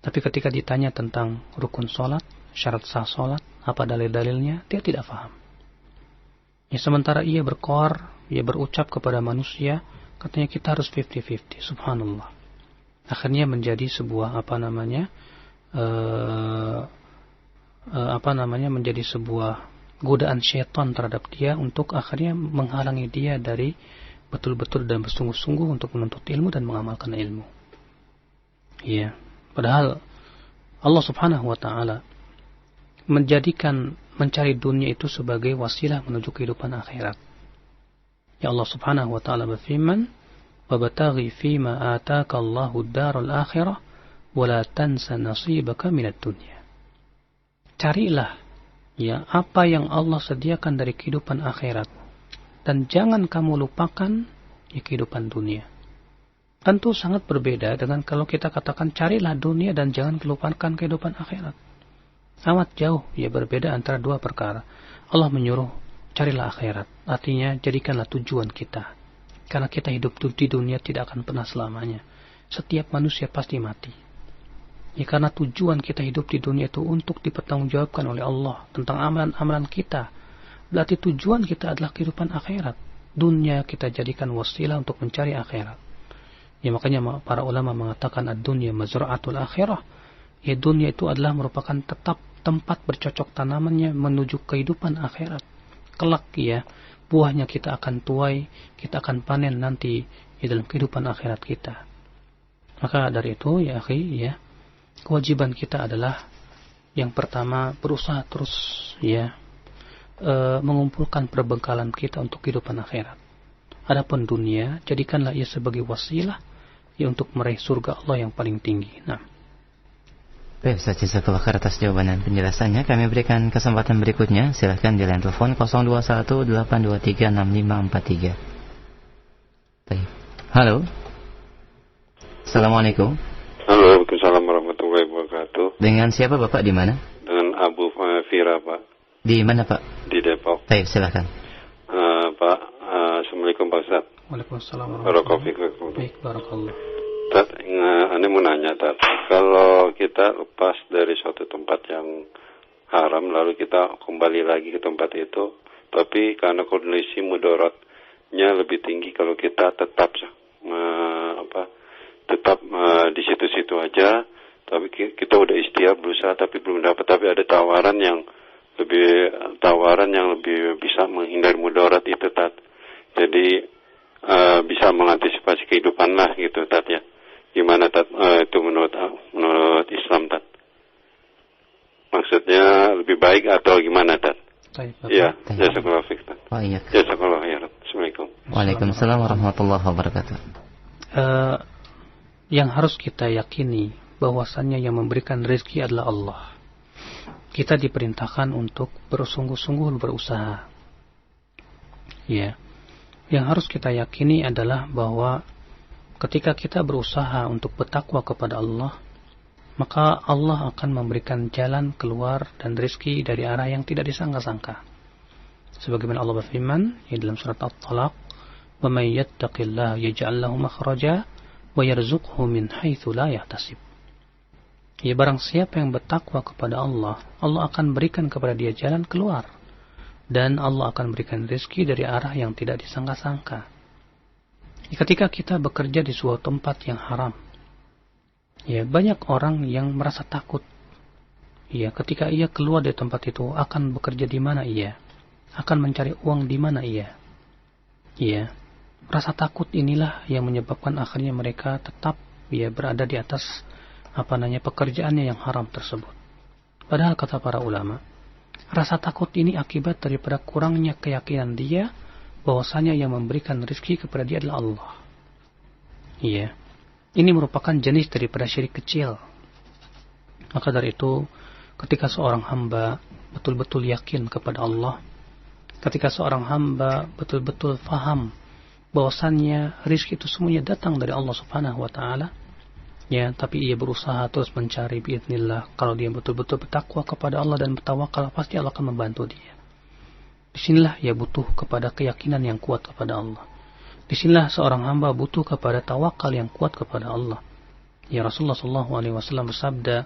tapi ketika ditanya tentang rukun sholat, syarat sah sholat, apa dalil-dalilnya, dia tidak paham. Ya, sementara ia berucap kepada manusia, katanya kita harus 50-50, subhanallah. Akhirnya menjadi sebuah menjadi sebuah godaan syaitan terhadap dia untuk akhirnya menghalangi dia dari betul-betul dan bersungguh-sungguh untuk menuntut ilmu dan mengamalkan ilmu. Ya, padahal Allah subhanahu wa ta'ala menjadikan mencari dunia itu sebagai wasilah menuju kehidupan akhirat. Ya, Allah subhanahu wa ta'ala berfirman, وَبَتَغِي فِيمَا آتَاكَ اللَّهُ الدَّارَ الْآخِرَةِ وَلَا تَنْسَ نَصِيبَكَ مِنَ الدُّنْيَا. Carilah ya apa yang Allah sediakan dari kehidupan akhirat dan jangan kamu lupakan ya, kehidupan dunia. Tentu sangat berbeda dengan kalau kita katakan carilah dunia dan jangan lupakan kehidupan akhirat. Amat jauh ya berbeda antara dua perkara. Allah menyuruh carilah akhirat, artinya jadikanlah tujuan kita. Karena kita hidup di dunia tidak akan pernah selamanya. Setiap manusia pasti mati. Ya, karena tujuan kita hidup di dunia itu untuk dipertanggungjawabkan oleh Allah tentang amalan-amalan kita. Berarti tujuan kita adalah kehidupan akhirat. Dunia kita jadikan wasilah untuk mencari akhirat. Ya, makanya para ulama mengatakan ad-dunya mazra'atul akhirah. Ya, dunia itu adalah merupakan tetap tempat bercocok tanamannya menuju kehidupan akhirat. Kelak ya, buahnya kita akan tuai, kita akan panen nanti di dalam kehidupan akhirat kita. Maka dari itu ya akhi ya, kewajiban kita adalah yang pertama berusaha terus ya mengumpulkan perbekalan kita untuk kehidupan akhirat. Adapun dunia jadikanlah ia sebagai wasilah ya untuk meraih surga Allah yang paling tinggi. Nah, baik, Ustaz, jazakallahu khair atas jawaban dan penjelasannya. Kami berikan kesempatan berikutnya. Silakan di line telepon 0218236543. Baik. Halo. Assalamualaikum. Halo, waalaikumsalam warahmatullahi wabarakatuh. Dengan siapa Bapak, di mana? Dengan Abu Fira, Pak. Di mana, Pak? Di Depok. Baik, silakan. Pak, assalamualaikum Pak Ustaz. Waalaikumsalam warahmatullahi wabarakatuh. Baik, barakallah. Tat, ini mau nanya, Tat. Kalau kita lepas dari suatu tempat yang haram lalu kita kembali lagi ke tempat itu, tapi karena kondisi mudaratnya lebih tinggi kalau kita tetap di situ-situ aja, tapi kita udah ikhtiar berusaha tapi belum dapat, tapi ada tawaran yang lebih bisa menghindari mudarat itu, Tat. Jadi bisa mengantisipasi kehidupan lah gitu, Tat, ya. Gimana, Tat, itu menurut Islam, Tat? Maksudnya lebih baik atau gimana, Tat? Iya, jazakallahu khairan, Tat. Jazakallahu khairan. Assalamualaikum. Waalaikumsalam warahmatullahi wabarakatuh. Yang harus kita yakini bahwasannya yang memberikan rezeki adalah Allah. Kita diperintahkan untuk bersungguh-sungguh berusaha. Ya. Yang harus kita yakini adalah bahwa ketika kita berusaha untuk bertakwa kepada Allah, maka Allah akan memberikan jalan keluar dan rezeki dari arah yang tidak disangka-sangka. Sebagaimana Allah berfirman dalam surat At-Talaq, "Wa may yattaqillaha yaj'al lahu makhraja wa yarzuqhu min haitsu la yahtasib." Ya, barang siapa yang bertakwa kepada Allah, Allah akan berikan kepada dia jalan keluar, dan Allah akan berikan rezeki dari arah yang tidak disangka-sangka. Ya, ketika kita bekerja di suatu tempat yang haram, ya, banyak orang yang merasa takut. Ya, ketika ia keluar dari tempat itu, akan bekerja di mana ia? Akan mencari uang di mana ia? Ya, rasa takut inilah yang menyebabkan akhirnya mereka tetap berada di atas pekerjaannya yang haram tersebut. Padahal kata para ulama, rasa takut ini akibat daripada kurangnya keyakinan dia bahwasanya yang memberikan rezeki kepada dia adalah Allah. Iya. Ini merupakan jenis daripada syirik kecil. Maka dari itu, ketika seorang hamba betul-betul yakin kepada Allah, ketika seorang hamba betul-betul faham bahwasannya rezeki itu semuanya datang dari Allah Subhanahu wa taala, ya, tapi ia berusaha terus mencari biidznillah. Kalau dia betul-betul bertakwa kepada Allah dan bertawakal, pasti Allah akan membantu dia. Disinilah ia butuh kepada keyakinan yang kuat kepada Allah. Disinilah seorang hamba butuh kepada tawakal yang kuat kepada Allah. Ya, Rasulullah SAW bersabda,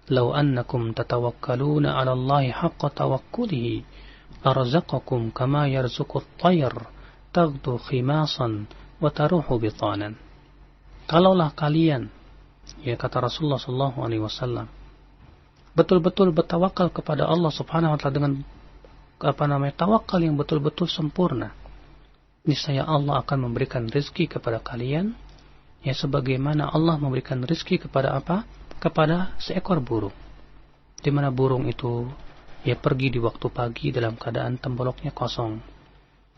"Lau annakum tatawakkaluna 'ala Allahi haqqa tawakkulihi, arzaqakum kama yarzuqut tayr, taghdu khimasan wa taruhu bitanan." Kalaulah kalian, ya, kata Rasulullah SAW, betul-betul bertawakal kepada Allah Subhanahu wa taala dengan tawakal yang betul-betul sempurna, niscaya Allah akan memberikan rezeki kepada kalian, ya, sebagaimana Allah memberikan rezeki kepada kepada seekor burung, di mana burung itu ia pergi di waktu pagi dalam keadaan temboloknya kosong,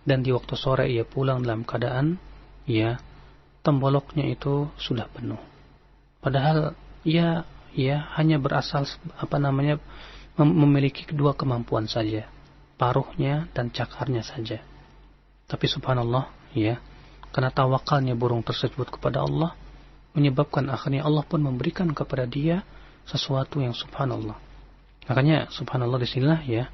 dan di waktu sore ia pulang dalam keadaan temboloknya itu sudah penuh. Padahal ia hanya berasal memiliki kedua kemampuan saja, paruhnya dan cakarnya saja. Tapi subhanallah, ya, karena tawakalnya burung tersebut kepada Allah, menyebabkan akhirnya Allah pun memberikan kepada dia sesuatu yang subhanallah. Makanya subhanallah disinilah, ya,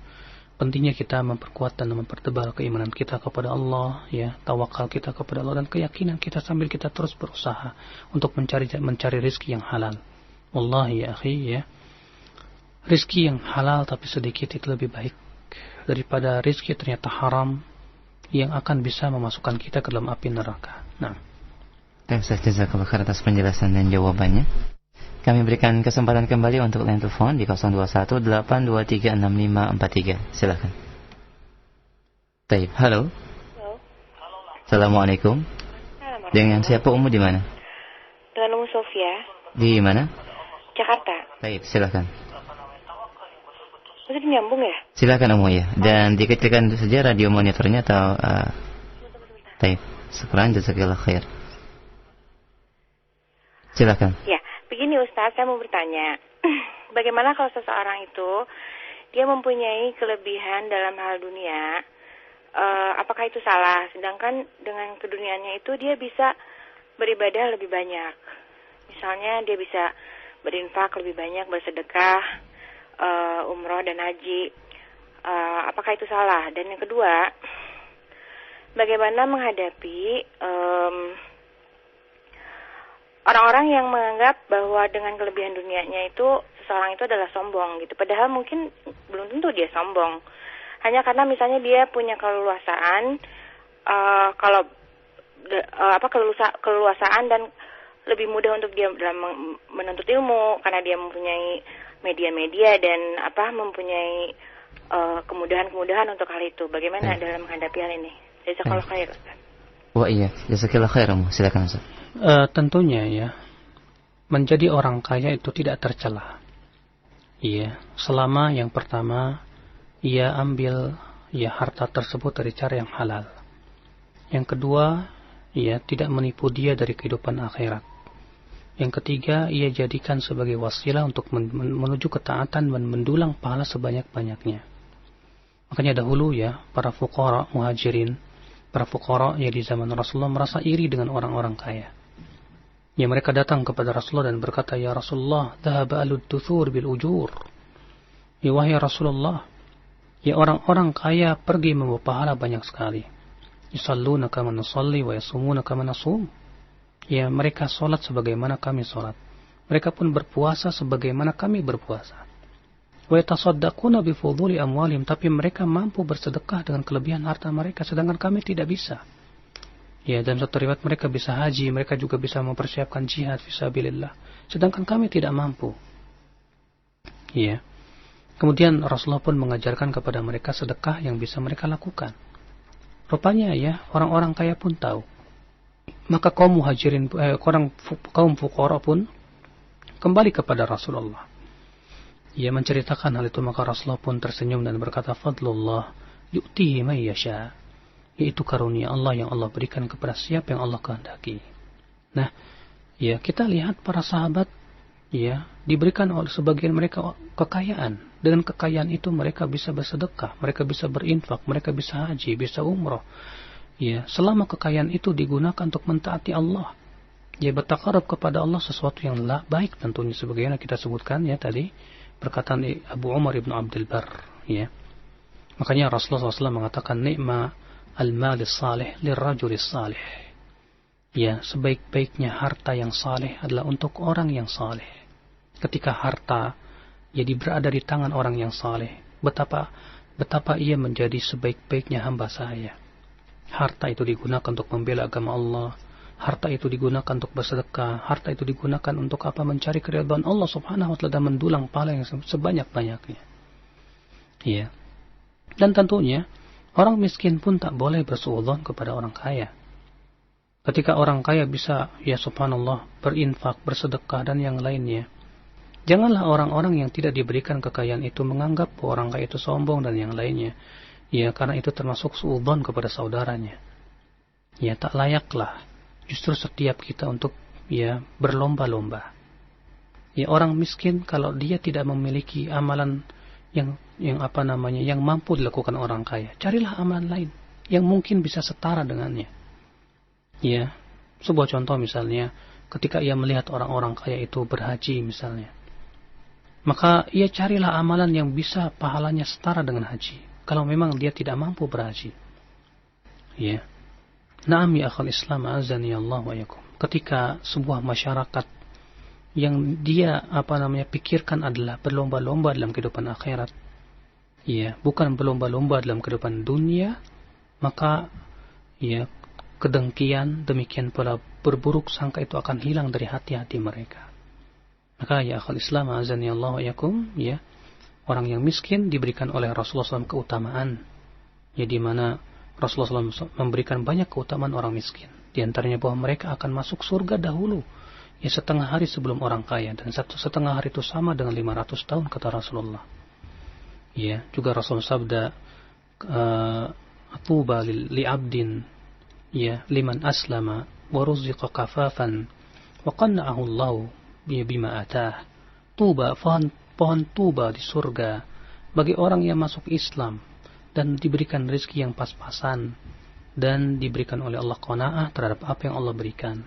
pentingnya kita memperkuat dan mempertebal keimanan kita kepada Allah, ya, tawakal kita kepada Allah dan keyakinan kita sambil kita terus berusaha untuk mencari rezeki yang halal. Wallahi ya akhi, ya, rezeki yang halal tapi sedikit itu lebih baik daripada rezeki ternyata haram yang akan bisa memasukkan kita ke dalam api neraka. Nah, Ustaz, jazakallahu khairan atas penjelasan dan jawabannya. Kami berikan kesempatan kembali untuk line telepon di 0218236543. Silakan. Baik, halo. Assalamualaikum. Dengan siapa, Umu, di mana? Dengan Umu Sofia. Di mana? Jakarta. Baik, silakan. Masih nyambung ya? Silakan, Umu, ya. Dan dikecilkan saja radio monitornya atau baik. Syukran, jazakallahu khair. Silakan. Ya, begini Ustaz, saya mau bertanya. Bagaimana kalau seseorang itu dia mempunyai kelebihan dalam hal dunia, apakah itu salah? Sedangkan dengan keduniaannya itu dia bisa beribadah lebih banyak. Misalnya dia bisa berinfak lebih banyak, bersedekah, umroh dan haji. Apakah itu salah? Dan yang kedua, bagaimana menghadapi orang-orang yang menganggap bahwa dengan kelebihan dunianya itu seseorang itu adalah sombong gitu. Padahal mungkin belum tentu dia sombong. Hanya karena misalnya dia punya keleluasaan, keleluasaan dan lebih mudah untuk dia dalam menuntut ilmu karena dia mempunyai media-media dan mempunyai kemudahan-kemudahan untuk hal itu. Bagaimana dalam menghadapi hal ini? Jazakallahu khair, Ustaz. Wah iya, jazakallahu khair. Silakan Ustaz. Tentunya ya, menjadi orang kaya itu tidak tercela. Iya, selama yang pertama ia ambil harta tersebut dari cara yang halal. Yang kedua, ia tidak menipu dia dari kehidupan akhirat. Yang ketiga, ia jadikan sebagai wasilah untuk menuju ketaatan dan mendulang pahala sebanyak-banyaknya. Makanya dahulu ya, para fuqara muhajirin, para fuqara ya di zaman Rasulullah merasa iri dengan orang-orang kaya. Ya, mereka datang kepada Rasulullah dan berkata, "Ya Rasulullah, dhahaba alud duthur bil ujur." Ya wahai Rasulullah, ya orang-orang kaya pergi membawa pahala banyak sekali. Yusalluna kama nusalli wa yasumuna kama nasum. Ya, mereka salat sebagaimana kami salat. Mereka pun berpuasa sebagaimana kami berpuasa. Wa yatasaddaquna bi fuduli amwalihim, tapi mereka mampu bersedekah dengan kelebihan harta mereka sedangkan kami tidak bisa. Ya, dan satu riwayat mereka bisa haji, mereka juga bisa mempersiapkan jihad fisabilillah, sedangkan kami tidak mampu. Ya. Kemudian Rasulullah pun mengajarkan kepada mereka sedekah yang bisa mereka lakukan. Rupanya ya, orang-orang kaya pun tahu. Maka kaum muhajirin, kaum fuqara pun kembali kepada Rasulullah. Ia menceritakan hal itu, maka Rasulullah pun tersenyum dan berkata, "Fadlullah yu'tihi man yasha." Yaitu karunia Allah yang Allah berikan kepada siapa yang Allah kehendaki. Nah, ya kita lihat para sahabat ya diberikan oleh sebagian mereka kekayaan. Dengan kekayaan itu mereka bisa bersedekah, mereka bisa berinfak, mereka bisa haji, bisa umrah. Ya, selama kekayaan itu digunakan untuk mentaati Allah. Ya, bertakarub kepada Allah sesuatu yang baik tentunya, sebagaimana kita sebutkan ya tadi perkataan Abu Umar ibn Abdul Barr. Ya, makanya Rasulullah SAW mengatakan, "Ni'ma al-malis salih lirrajulis salih." Ya, sebaik-baiknya harta yang saleh adalah untuk orang yang saleh. Ketika harta jadi berada di tangan orang yang saleh, betapa ia menjadi sebaik-baiknya hamba saya. Harta itu digunakan untuk membela agama Allah, harta itu digunakan untuk bersedekah, harta itu digunakan untuk mencari keridhaan Allah Subhanahu wa taala dan mendulang pahala yang sebanyak-banyaknya. Ya. Dan tentunya orang miskin pun tak boleh bersuudzon kepada orang kaya. Ketika orang kaya bisa ya subhanallah berinfak, bersedekah dan yang lainnya, janganlah orang-orang yang tidak diberikan kekayaan itu menganggap orang kaya itu sombong dan yang lainnya. Ya, karena itu termasuk suudzon kepada saudaranya. Ya, tak layaklah justru setiap kita untuk ya berlomba-lomba. Ya, orang miskin kalau dia tidak memiliki amalan yang mampu dilakukan orang kaya, carilah amalan lain yang mungkin bisa setara dengannya. Ya, sebuah contoh misalnya, ketika ia melihat orang-orang kaya itu berhaji misalnya, maka ia carilah amalan yang bisa pahalanya setara dengan haji. Kalau memang dia tidak mampu berhaji. Ya. Na'am ya akhal Islam azani Allah wa yakum. Ketika sebuah masyarakat yang dia pikirkan adalah berlomba-lomba dalam kehidupan akhirat, ya, bukan berlomba-lomba dalam kehidupan dunia, maka ya kedengkian demikian pula berburuk sangka itu akan hilang dari hati-hati mereka. Maka ya akhal Islam azani Allah wa yakum, ya, orang yang miskin diberikan oleh Rasulullah SAW keutamaan, ya, di mana Rasulullah SAW memberikan banyak keutamaan orang miskin. Di antaranya bahwa mereka akan masuk surga dahulu, ya, setengah hari sebelum orang kaya, dan setengah hari itu sama dengan 500 tahun kata Rasulullah. Ya, juga Rasulullah sabda, "Tuba li abdin, ya, liman aslama wa ruziqa kafafan wa qanna'ahu Allah bima atah." Tuba, pohon tuba di surga bagi orang yang masuk Islam dan diberikan rezeki yang pas-pasan dan diberikan oleh Allah qanaah terhadap apa yang Allah berikan.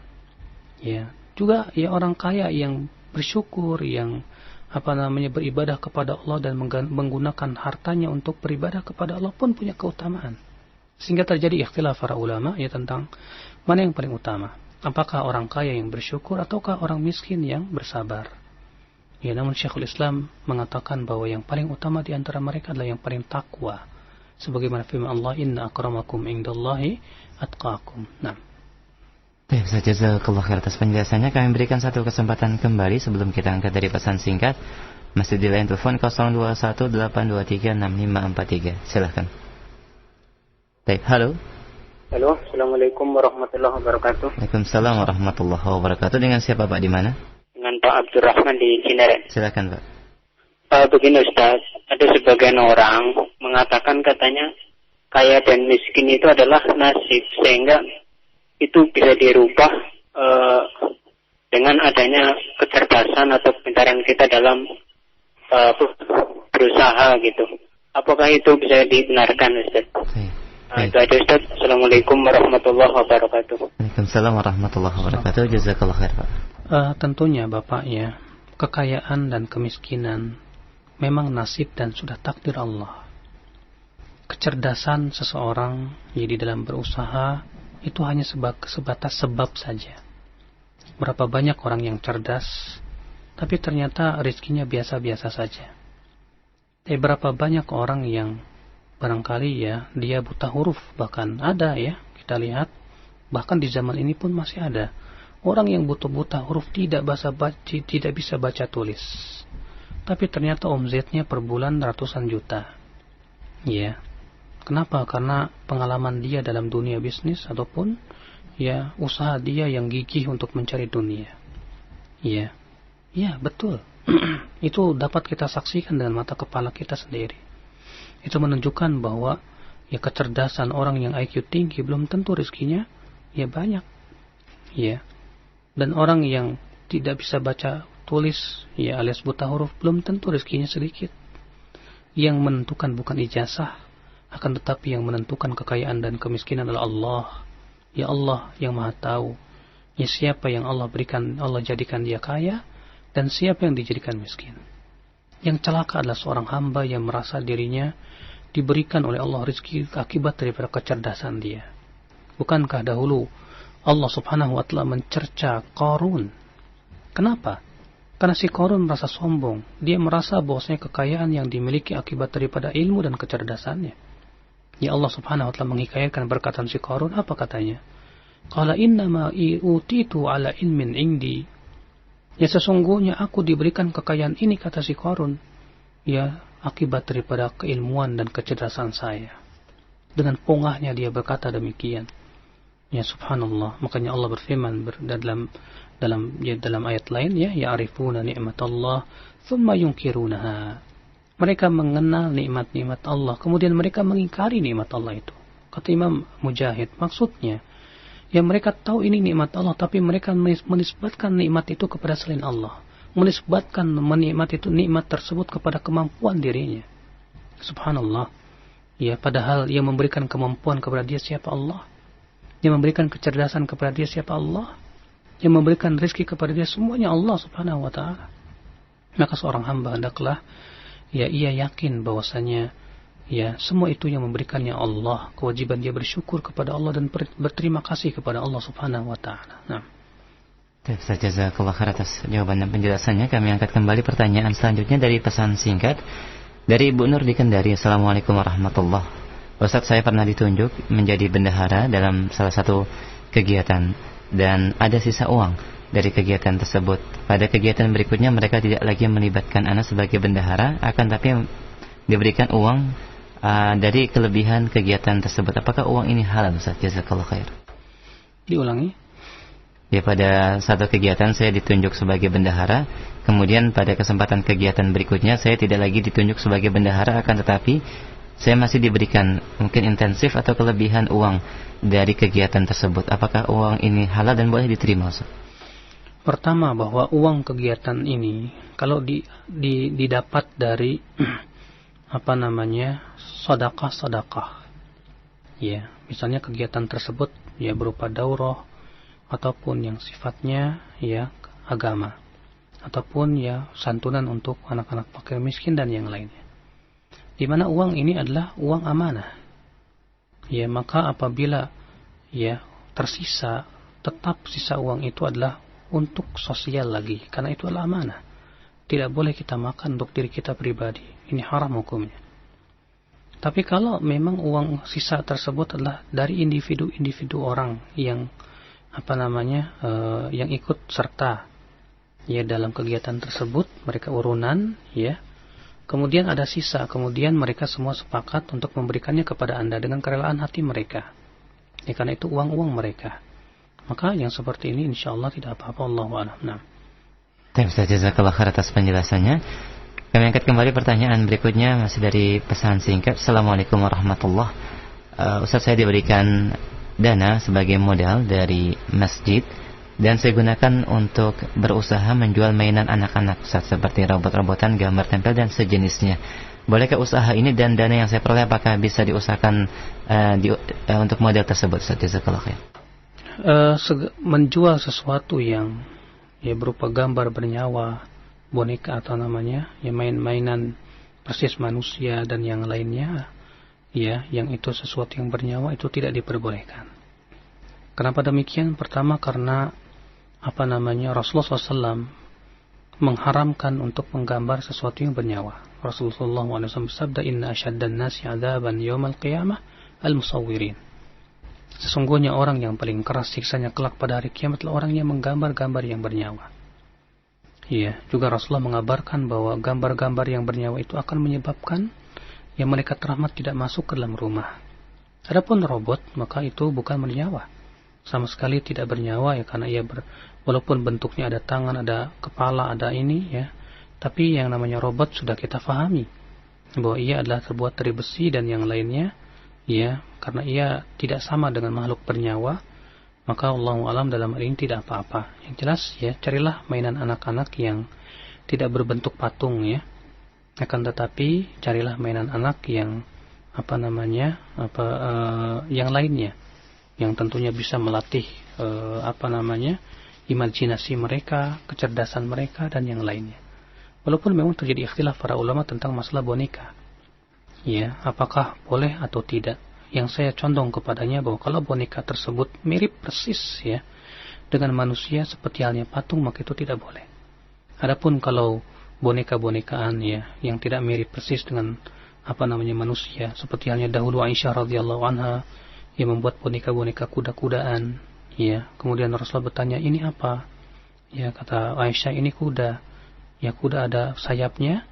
Ya, juga ya orang kaya yang bersyukur, yang beribadah kepada Allah dan menggunakan hartanya untuk beribadah kepada Allah pun punya keutamaan. Sehingga terjadi ikhtilaf para ulama ya tentang mana yang paling utama, Apakah orang kaya yang bersyukur ataukah orang miskin yang bersabar? Ya, namun Syekhul Islam mengatakan bahwa yang paling utama di antara mereka adalah yang paling takwa. Sebagaimana firman Allah, "Inna akramakum indallahi atqakum." Nah. Baik, jazakallahu khair atas penjelasannya. Kami berikan satu kesempatan kembali sebelum kita angkat dari pesan singkat. Masih di line telepon 0218236543. Silahkan. Baik, halo. Halo, Assalamualaikum warahmatullahi wabarakatuh. Waalaikumsalam warahmatullahi wabarakatuh. Dengan siapa Pak, di mana? Dengan Pak Abdurrahman di Cinere. Silakan Pak. Begini Ustaz, ada sebagian orang mengatakan katanya kaya dan miskin itu adalah nasib, sehingga itu bisa dirubah dengan adanya kecerdasan atau kepintaran kita dalam berusaha gitu. Apakah itu bisa dibenarkan Ustaz? Itu aja Ustaz. Assalamualaikum warahmatullahi wabarakatuh. Waalaikumsalam warahmatullahi wabarakatuh. Jazakallahu khair Pak. Tentunya Bapak ya, kekayaan dan kemiskinan memang nasib dan sudah takdir Allah. Kecerdasan seseorang jadi dalam berusaha itu hanya sebatas sebab saja. Berapa banyak orang yang cerdas tapi ternyata rezekinya biasa-biasa saja. Tapi berapa banyak orang yang barangkali ya dia buta huruf, bahkan ada ya, kita lihat bahkan di zaman ini pun masih ada orang yang buta huruf, tidak bisa baca tulis, tapi ternyata omzetnya per bulan ratusan juta. Ya, kenapa? Karena pengalaman dia dalam dunia bisnis ataupun ya usaha dia yang gigih untuk mencari dunia. Ya, betul. Itu dapat kita saksikan dengan mata kepala kita sendiri. Itu menunjukkan bahwa ya kecerdasan orang yang IQ tinggi belum tentu rezekinya ya banyak. Ya. Dan orang yang tidak bisa baca tulis ya alias buta huruf belum tentu rezekinya sedikit. Yang menentukan bukan ijazah, akan tetapi yang menentukan kekayaan dan kemiskinan adalah Allah. Ya Allah yang Maha tahu. Ya siapa yang Allah berikan, Allah jadikan dia kaya, dan siapa yang dijadikan miskin. Yang celaka adalah seorang hamba yang merasa dirinya diberikan oleh Allah rezeki akibat daripada kecerdasan dia. Bukankah dahulu Allah subhanahu wa ta'ala mencerca Qarun? Kenapa? Karena si Qarun merasa sombong. Dia merasa bahwasanya kekayaan yang dimiliki akibat daripada ilmu dan kecerdasannya. Ya Allah subhanahu wa ta'ala menghikayatkan perkataan si Qarun. Apa katanya? Qala innama utitu ala ilmin indi. Ya sesungguhnya aku diberikan kekayaan ini, kata si Qarun, ya akibat daripada keilmuan dan kecerdasan saya. Dengan pongahnya dia berkata demikian. Ya subhanallah. Makanya Allah berfirman dalam ayat lain ya ya'rifuna ni'matallah thumma yunkirunaha. Mereka mengenal nikmat-nikmat Allah kemudian mereka mengingkari nikmat Allah itu. Kata Imam Mujahid, maksudnya ya mereka tahu ini nikmat Allah tapi mereka menisbatkan nikmat itu kepada selain Allah. Menisbatkan nikmat tersebut kepada kemampuan dirinya. Subhanallah. Ya padahal yang memberikan kemampuan kepada dia siapa? Allah. Yang memberikan kecerdasan kepada dia siapa? Allah. Yang memberikan rezeki kepada dia semuanya Allah subhanahu wa ta'ala. Maka seorang hamba hendaklah ya ia yakin bahwasanya ya semua itu yang memberikannya Allah. Kewajiban dia bersyukur kepada Allah dan berterima kasih kepada Allah subhanahu wa ta'ala. Nah. Jazakallahu khair atas jawaban dan penjelasannya. Kami angkat kembali pertanyaan selanjutnya dari pesan singkat dari Ibu Nur di Kendari. Assalamualaikum warahmatullahi wabarakatuh. Ustaz, saya pernah ditunjuk menjadi bendahara dalam salah satu kegiatan dan ada sisa uang dari kegiatan tersebut. Pada kegiatan berikutnya mereka tidak lagi melibatkan anak sebagai bendahara, akan tapi diberikan uang dari kelebihan kegiatan tersebut. Apakah uang ini halal Ustaz? Jazakallahu khair. Diulangi. Ya, pada satu kegiatan saya ditunjuk sebagai bendahara, kemudian pada kesempatan kegiatan berikutnya saya tidak lagi ditunjuk sebagai bendahara, akan tetapi saya masih diberikan mungkin intensif atau kelebihan uang dari kegiatan tersebut. Apakah uang ini halal dan boleh diterima Ustaz? Pertama, bahwa uang kegiatan ini kalau didapat dari sedekah. Ya, misalnya kegiatan tersebut ya berupa daurah ataupun yang sifatnya ya agama ataupun ya santunan untuk anak-anak fakir miskin dan yang lainnya. Di mana uang ini adalah uang amanah. Ya, maka apabila ya tersisa tetap sisa uang itu adalah untuk sosial lagi, karena itu adalah amanah. Tidak boleh kita makan untuk diri kita pribadi, ini haram hukumnya. Tapi kalau memang uang sisa tersebut adalah dari individu-individu orang yang yang ikut serta ya dalam kegiatan tersebut, mereka urunan ya. Kemudian ada sisa, kemudian mereka semua sepakat untuk memberikannya kepada Anda dengan kerelaan hati mereka. Ya, karena itu uang-uang mereka. Maka yang seperti ini insyaallah tidak apa-apa, Allahu a'lam. Nah. Terima kasih, jazakallah khair atas penjelasannya. Kami angkat kembali pertanyaan berikutnya, masih dari pesan singkat. Assalamualaikum warahmatullahi wabarakatuh. Ustaz, saya diberikan dana sebagai modal dari masjid dan saya gunakan untuk berusaha menjual mainan anak-anak, Ustaz, seperti robot-robotan, gambar tempel dan sejenisnya. Bolehkah usaha ini dan dana yang saya peroleh apakah bisa diusahakan untuk model tersebut, Ustaz? Jazakallah khair. Menjual sesuatu yang ya berupa gambar bernyawa, boneka atau main-mainan persis manusia dan yang lainnya, ya, yang itu sesuatu yang bernyawa itu tidak diperbolehkan. Kenapa demikian? Pertama karena Rasulullah SAW mengharamkan untuk menggambar sesuatu yang bernyawa. Rasulullah SAW bersabda, Inna asyaddan nasi adzaban yaumal qiyamah al-musawwirin. Sesungguhnya orang yang paling keras siksanya kelak pada hari kiamat adalah orang yang menggambar-gambar yang bernyawa. Iya, juga Rasulullah mengabarkan bahwa gambar-gambar yang bernyawa itu akan menyebabkan yang malaikat rahmat tidak masuk ke dalam rumah. Adapun robot, maka itu bukan bernyawa. Sama sekali tidak bernyawa ya, karena walaupun bentuknya ada tangan, ada kepala, ada ini ya, tapi yang namanya robot sudah kita fahami bahwa ia adalah terbuat dari besi dan yang lainnya ya, karena ia tidak sama dengan makhluk bernyawa, maka Allahu a'lam dalam hal ini tidak apa-apa. Yang jelas ya, carilah mainan anak-anak yang tidak berbentuk patung ya. Akan tetapi carilah mainan anak yang yang lainnya, yang tentunya bisa melatih imajinasi mereka, kecerdasan mereka dan yang lainnya. Walaupun memang terjadi ikhtilaf para ulama tentang masalah boneka. Ya, apakah boleh atau tidak? Yang saya condong kepadanya bahwa kalau boneka tersebut mirip persis ya dengan manusia seperti halnya patung, maka itu tidak boleh. Adapun kalau boneka-bonekaan ya yang tidak mirip persis dengan manusia, seperti halnya dahulu Aisyah radhiyallahu anha yang membuat boneka-boneka kuda-kudaan ya, kemudian Rasulullah bertanya, ini apa? Ya, kata Aisyah, ini kuda. Ya, kuda ada sayapnya.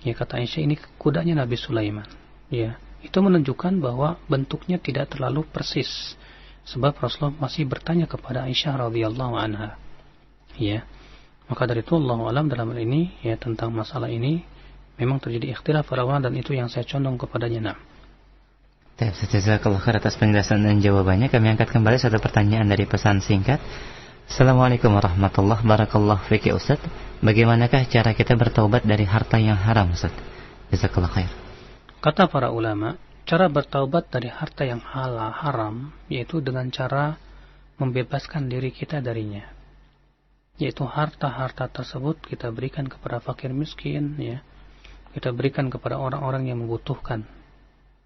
Ya, kata Aisyah, ini kudanya Nabi Sulaiman. Ya, itu menunjukkan bahwa bentuknya tidak terlalu persis. Sebab Rasulullah masih bertanya kepada Aisyah radhiyallahu anha. Ya. Maka dari itu Allahu a'lam dalam hal ini ya, tentang masalah ini memang terjadi ikhtilaf para ulama dan itu yang saya condong kepadanya. Nah. Jazakallahu khair atas penjelasan dan jawabannya. Kami angkat kembali satu pertanyaan dari pesan singkat. Assalamualaikum warahmatullahi wabarakatuh. Fikih Ustaz, bagaimanakah cara kita bertaubat dari harta yang haram, Ustaz? Jazakallahu khair. Kata para ulama, cara bertaubat dari harta yang haram yaitu dengan cara membebaskan diri kita darinya. Yaitu harta-harta tersebut kita berikan kepada fakir miskin ya. Kita berikan kepada orang-orang yang membutuhkan.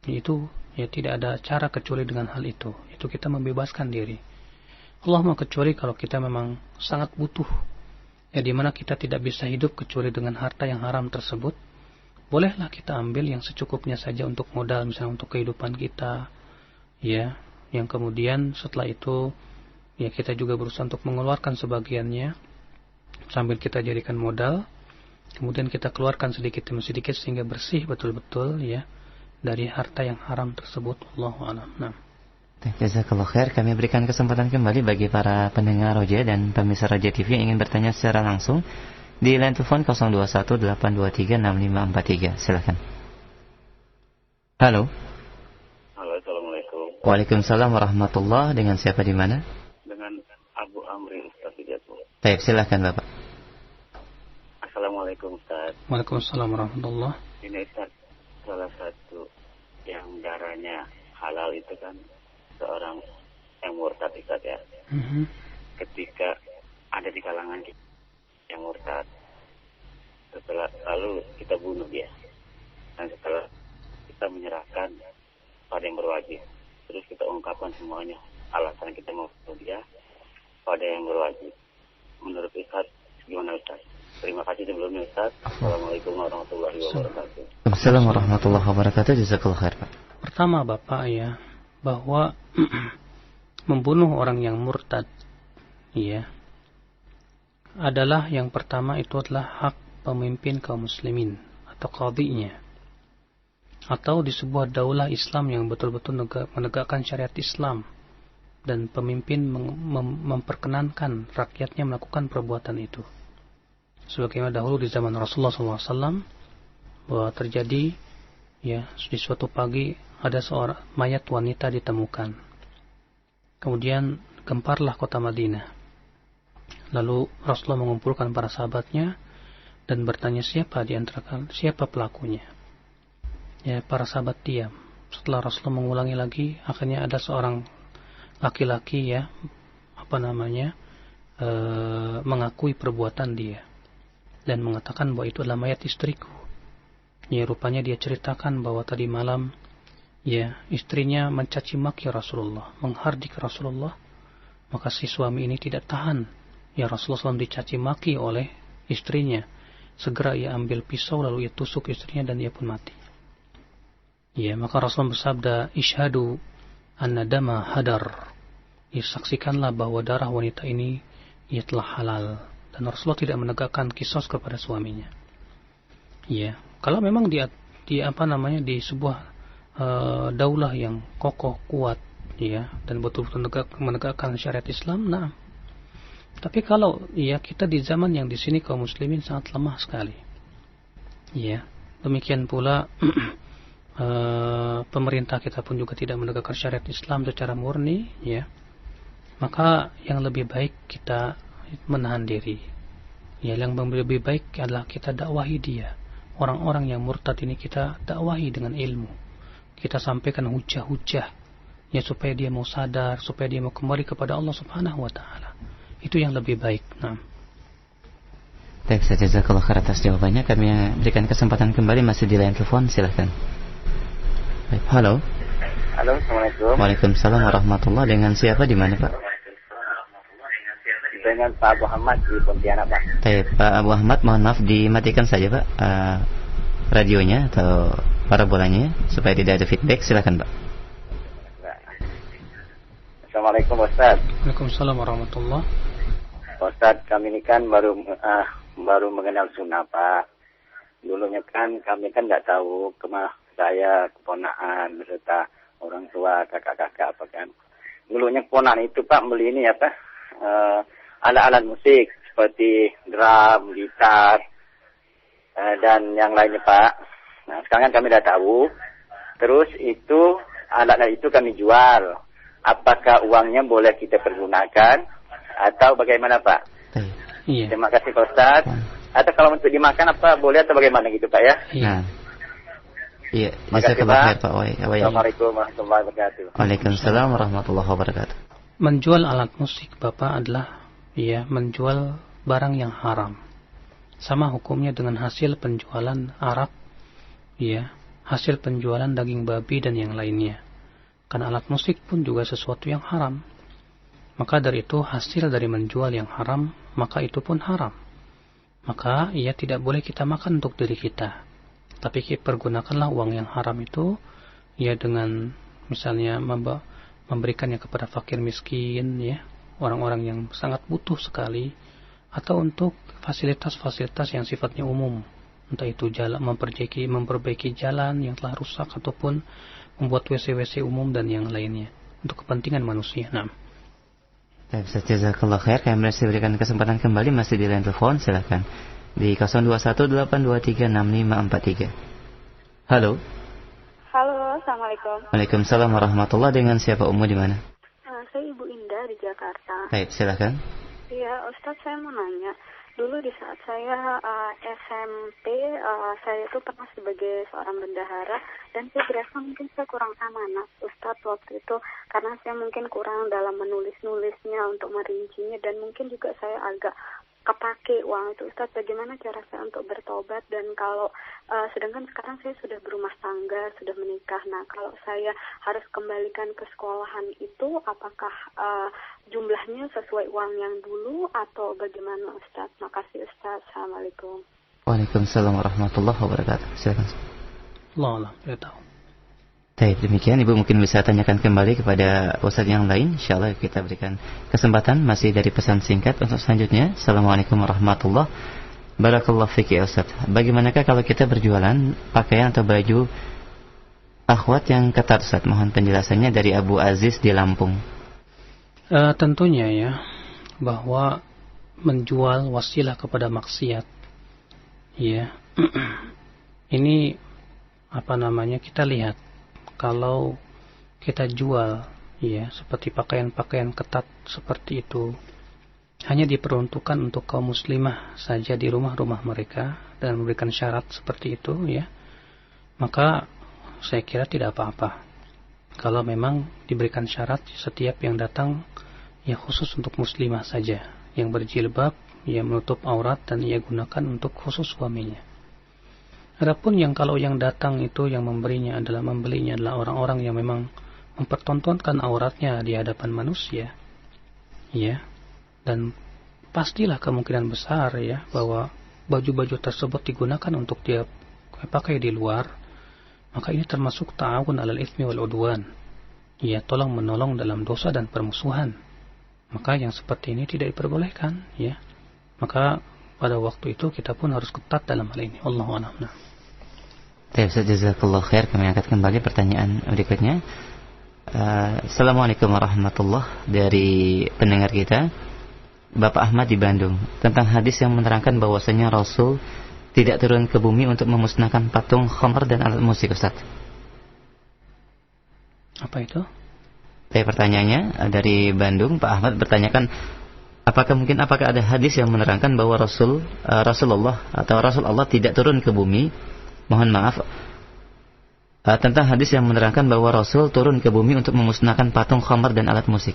Itu ya tidak ada cara kecuali dengan hal itu. Itu kita membebaskan diri. Allahumma kecuali kalau kita memang sangat butuh. Ya, di mana kita tidak bisa hidup kecuali dengan harta yang haram tersebut. Bolehlah kita ambil yang secukupnya saja untuk modal, misalnya untuk kehidupan kita, ya. Yang kemudian setelah itu, ya kita juga berusaha untuk mengeluarkan sebagiannya sambil kita jadikan modal. Kemudian kita keluarkan sedikit demi sedikit sehingga bersih betul-betul, ya, dari harta yang haram tersebut. Allahu a'lam. Nah. Jazakallahu khair. Kami berikan kesempatan kembali bagi para pendengar Roja dan pemirsa Roja TV yang ingin bertanya secara langsung di line telepon 0218236543. Silakan. Halo. Halo, assalamualaikum. Waalaikumsalam warahmatullah. Dengan siapa di mana? Dengan Abu Amri Ustaz Jatuh. Baik, silakan Bapak. Assalamualaikum Ustaz. Waalaikumsalam warahmatullah. Ini Ustaz, salah satu yang darahnya halal itu kan seorang yang murtad Ustaz ya. Ketika ada di kalangan kita yang murtad, setelah lalu kita bunuh dia, dan setelah kita menyerahkan pada yang berwajib, terus kita ungkapkan semuanya alasan kita mau bunuh dia, pada yang berwajib. Menurut Ustaz, gimana Ustaz? Terima kasih sebelumnya Ustaz. Assalamualaikum warahmatullahi wabarakatuh. Assalamualaikum warahmatullahi wabarakatuh. Jazakallahu khair, Pak. Pertama Bapak ya, bahwa membunuh orang yang murtad ya adalah yang pertama itu adalah hak pemimpin kaum muslimin atau qadhinya, atau di sebuah daulah Islam yang betul-betul menegakkan syariat Islam dan pemimpin memperkenankan rakyatnya melakukan perbuatan itu. Sebagaimana dahulu di zaman Rasulullah SAW bahwa terjadi ya di suatu pagi ada seorang mayat wanita ditemukan. Kemudian gemparlah kota Madinah. Lalu Rasulullah mengumpulkan para sahabatnya dan bertanya siapa pelakunya. Ya, para sahabat diam. Setelah Rasulullah mengulangi lagi, akhirnya ada seorang laki-laki ya, mengakui perbuatan dia dan mengatakan bahwa itu adalah mayat istriku. Ya, rupanya dia ceritakan bahwa tadi malam ya istrinya mencaci maki Rasulullah, menghardik Rasulullah. Maka si suami ini tidak tahan. Ya, Rasulullah SAW dicaci maki oleh istrinya. Segera ia ambil pisau lalu ia tusuk istrinya dan ia pun mati. Ya, maka Rasulullah bersabda, "Ishhadu anna dama hadar." Ya, saksikanlah bahwa darah wanita ini ia telah halal. Dan Rasulullah tidak menegakkan qisas kepada suaminya. Ya, kalau memang di sebuah daulah yang kokoh kuat ya dan betul-betul menegakkan syariat Islam, nah. Tapi kalau ya kita di zaman yang di sini kaum muslimin sangat lemah sekali. Ya, demikian pula pemerintah kita pun juga tidak menegakkan syariat Islam secara murni, ya. Maka yang lebih baik kita menahan diri. Ya, yang lebih baik adalah kita dakwahi dia. Orang-orang yang murtad ini kita dakwahi dengan ilmu. Kita sampaikan hujah-hujah ya supaya dia mau sadar, supaya dia mau kembali kepada Allah Subhanahu wa taala. Itu yang lebih baik. Nah. Baik, jazakallahu khair atas jawabannya. Kami berikan kesempatan kembali masih di line telepon, silahkan. Baik, halo. Halo, Assalamualaikum. Waalaikumsalam warahmatullahi. Dengan siapa di mana, Pak? Dengan Pak Abu Ahmad di Pontianak, Pak. Baik, Pak Abu Ahmad, mohon maaf dimatikan saja, Pak, radionya atau parabolanya supaya tidak ada feedback. Silakan, Pak. Assalamualaikum Ustaz. Waalaikumsalam warahmatullahi. Ustaz, kami ini kan baru mengenal sunnah, Pak. Dulunya kan kami kan nggak tahu saya keponaan beserta orang tua, kakak-kakak apa kan. Dulunya keponaan itu Pak beli ini apa? Alat-alat musik seperti drum, gitar dan yang lainnya Pak. Nah, sekarang kami dah tahu. Terus itu alat-alat itu kami jual. Apakah uangnya boleh kita pergunakan atau bagaimana Pak? Iya. Terima kasih Pak Ustaz. Atau kalau untuk dimakan apa boleh atau bagaimana gitu Pak ya? Iya. Iya, jazakallahu khair Pak. Assalamualaikum warahmatullahi wabarakatuh. Waalaikumsalam warahmatullahi wabarakatuh. Menjual alat musik Bapak adalah menjual barang yang haram. Sama hukumnya dengan hasil penjualan arak, hasil penjualan daging babi dan yang lainnya. Karena alat musik pun juga sesuatu yang haram. Maka dari itu hasil dari menjual yang haram, maka itu pun haram. Maka tidak boleh kita makan untuk diri kita. Tapi pergunakanlah uang yang haram itu dengan misalnya memberikannya kepada fakir miskin, orang-orang yang sangat butuh sekali, atau untuk fasilitas-fasilitas yang sifatnya umum, entah itu jalan, memperbaiki jalan yang telah rusak ataupun membuat WC-WC umum dan yang lainnya untuk kepentingan manusia. Nah. Jazakallahu khair. Kami masih berikan kesempatan kembali masih di line telepon, silakan di 0218236543. Halo. Halo, Assalamualaikum. Waalaikumsalam warahmatullahi. Dengan siapa Ummu di mana? Saya Ibu Indah di Jakarta. Baik, silakan. Iya, Ustadz, saya mau nanya. Dulu di saat saya SMP, saya itu pernah sebagai seorang bendahara dan saya berasa mungkin saya kurang amanah, Ustadz, waktu itu karena saya mungkin kurang dalam menulis-nulisnya untuk merincinya dan mungkin juga saya agak kepake uang itu, Ustaz, bagaimana cara saya untuk bertobat? Dan kalau sedangkan sekarang saya sudah berumah tangga, sudah menikah. Nah, kalau saya harus kembalikan ke sekolahan itu, apakah jumlahnya sesuai uang yang dulu atau bagaimana, Ustaz? Makasih, Ustaz. Assalamualaikum. Waalaikumsalam warahmatullahi wabarakatuh. Silakan. Allah tidak tahu. Baik, demikian Ibu mungkin bisa tanyakan kembali kepada Ustaz yang lain. InsyaAllah kita berikan kesempatan masih dari pesan singkat untuk selanjutnya. Assalamualaikum warahmatullahi wabarakatuh. Barakallahu fiqh Ustaz. Bagaimanakah kalau kita berjualan pakaian atau baju akhwat yang ketat Ustaz? Mohon penjelasannya dari Abu Aziz di Lampung. Tentunya ya, bahwa menjual wasilah kepada maksiat. Ya. Ini kita lihat. Kalau kita jual ya seperti pakaian-pakaian ketat seperti itu hanya diperuntukkan untuk kaum muslimah saja di rumah-rumah mereka dan memberikan syarat seperti itu ya, maka saya kira tidak apa-apa. Kalau memang diberikan syarat setiap yang datang ya khusus untuk muslimah saja, yang berjilbab, yang menutup aurat dan ia gunakan untuk khusus suaminya. Adapun kalau yang datang itu yang membelinya adalah orang-orang yang memang mempertontonkan auratnya di hadapan manusia, ya, dan pastilah kemungkinan besar ya bahwa baju-baju tersebut digunakan untuk dia pakai di luar, maka ini termasuk ta'awun 'alal itsmi wal 'udwan, ya, tolong menolong dalam dosa dan permusuhan. Maka yang seperti ini tidak diperbolehkan, ya. Maka pada waktu itu kita pun harus ketat dalam hal ini. Allahu a'lam. Jazakallahu khair. Kami angkat kembali pertanyaan berikutnya. Assalamualaikum warahmatullahi dari pendengar kita Bapak Ahmad di Bandung, tentang hadis yang menerangkan bahwasanya Rasul tidak turun ke bumi untuk memusnahkan patung khamr dan alat musik, Ustaz. Apa itu? Pertanyaannya dari Bandung, Pak Ahmad bertanyakan apakah ada hadis yang menerangkan bahwa Rasulullah tidak turun ke bumi, tentang hadis yang menerangkan bahwa Rasul turun ke bumi untuk memusnahkan patung khamr dan alat musik.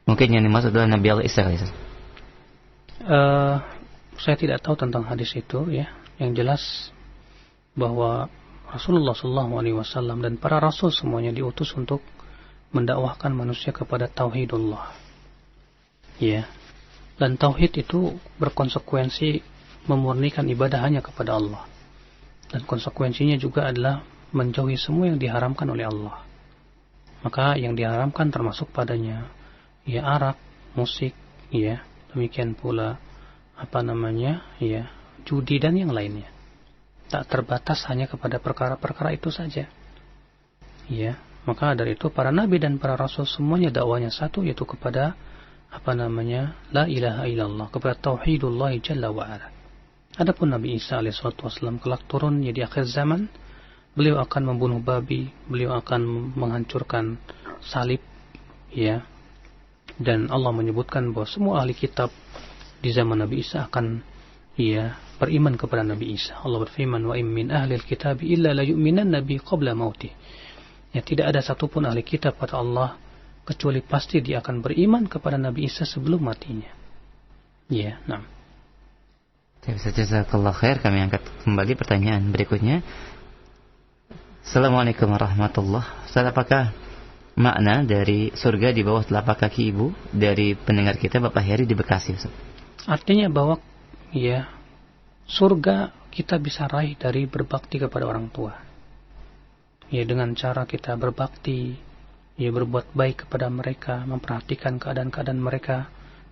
Mungkin yang dimaksud adalah Nabi Allah Isa. Saya tidak tahu tentang hadis itu ya. Yang jelas bahwa Rasulullah SAW dan para Rasul semuanya diutus untuk mendakwahkan manusia kepada tauhidullah. Ya. Dan tauhid itu berkonsekuensi memurnikan ibadah hanya kepada Allah. Dan konsekuensinya juga adalah menjauhi semua yang diharamkan oleh Allah. Maka yang diharamkan termasuk padanya ya arak, musik, ya, demikian pula ya, judi dan yang lainnya. Tak terbatas hanya kepada perkara-perkara itu saja. Ya, maka dari itu para nabi dan para rasul semuanya dakwanya satu, yaitu kepada la ilaha illallah, kepada tauhidullah jalla wa ala. Adapun Nabi Isa alaihissalam kelak turun di akhir zaman, beliau akan membunuh babi, beliau akan menghancurkan salib, ya. Dan Allah menyebutkan bahwa semua ahli kitab di zaman Nabi Isa akan beriman kepada Nabi Isa. Allah berfirman, wa in min ahli alkitab illa la yu'minanna bi qabla mautih. Ya, tidak ada satupun ahli kitab kata Allah kecuali pasti dia akan beriman kepada Nabi Isa sebelum matinya. Ya, nah. Jazakallahu khair. Kami angkat kembali pertanyaan berikutnya. Assalamualaikum warahmatullahi wabarakatuh. Apakah makna dari surga di bawah telapak kaki ibu dari pendengar kita Bapak Heri di Bekasi? Artinya bahwa ya surga kita bisa raih dari berbakti kepada orang tua. Ya, dengan cara kita berbakti, ya berbuat baik kepada mereka, memperhatikan keadaan-keadaan mereka,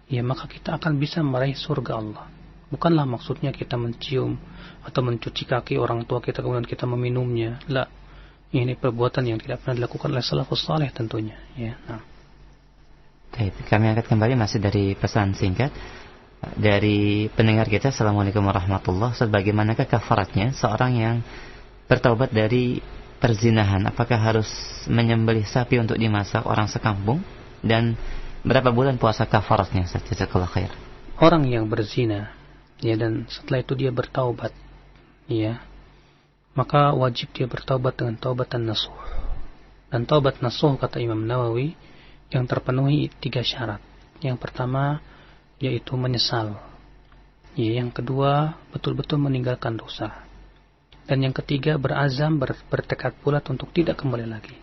ya maka kita akan bisa meraih surga Allah. Bukanlah maksudnya kita mencium atau mencuci kaki orang tua kita kemudian kita meminumnya. La, ini perbuatan yang tidak pernah dilakukan oleh salafus saleh tentunya. Ya. Nah. Kami angkat kembali masih dari pesan singkat dari pendengar kita. Assalamualaikum warahmatullahi wabarakatuh. Bagaimanakah kafaratnya seorang yang bertaubat dari perzinahan? Apakah harus menyembelih sapi untuk dimasak orang sekampung? Dan berapa bulan puasa kafaratnya? Jazakallahu khair. Orang yang berzina, ya, dan setelah itu dia bertaubat, ya, maka wajib dia bertaubat dengan taubatan nasuh. Dan taubat nasuh kata Imam Nawawi yang terpenuhi 3 syarat. Yang pertama, yaitu menyesal. Ya, yang kedua, betul-betul meninggalkan dosa. Dan yang ketiga, berazam, bertekad bulat untuk tidak kembali lagi.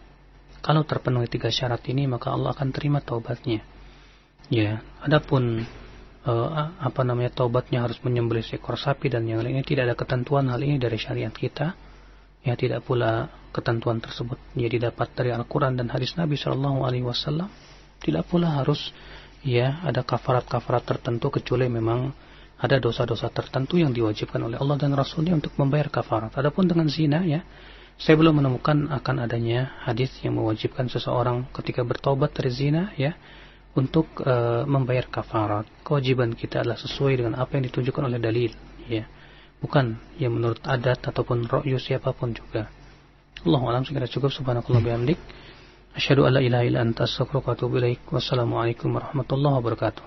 Kalau terpenuhi 3 syarat ini, maka Allah akan terima taubatnya. Ya, adapun taubatnya harus menyembelih seekor sapi dan yang lainnya, tidak ada ketentuan hal ini dari syariat kita. Ya, tidak pula ketentuan tersebut ya didapat dari Al-Quran dan hadis Nabi SAW. Tidak pula harus ya ada kafarat-kafarat tertentu, kecuali memang ada dosa-dosa tertentu yang diwajibkan oleh Allah dan Rasulnya untuk membayar kafarat. Adapun dengan zina, ya, saya belum menemukan akan adanya hadis yang mewajibkan seseorang ketika bertobat dari zina, ya, untuk membayar kafarat. Kewajiban kita adalah sesuai dengan apa yang ditunjukkan oleh dalil, ya, bukan yang menurut adat ataupun ra'yu siapapun juga. Allahu a'lam. Sekira cukup. Subhanakallah bihamdik, asyhadu an la ilaha illa anta astaghfiruka wa atubu ilaik. Wassalamualaikum warahmatullahi wabarakatuh.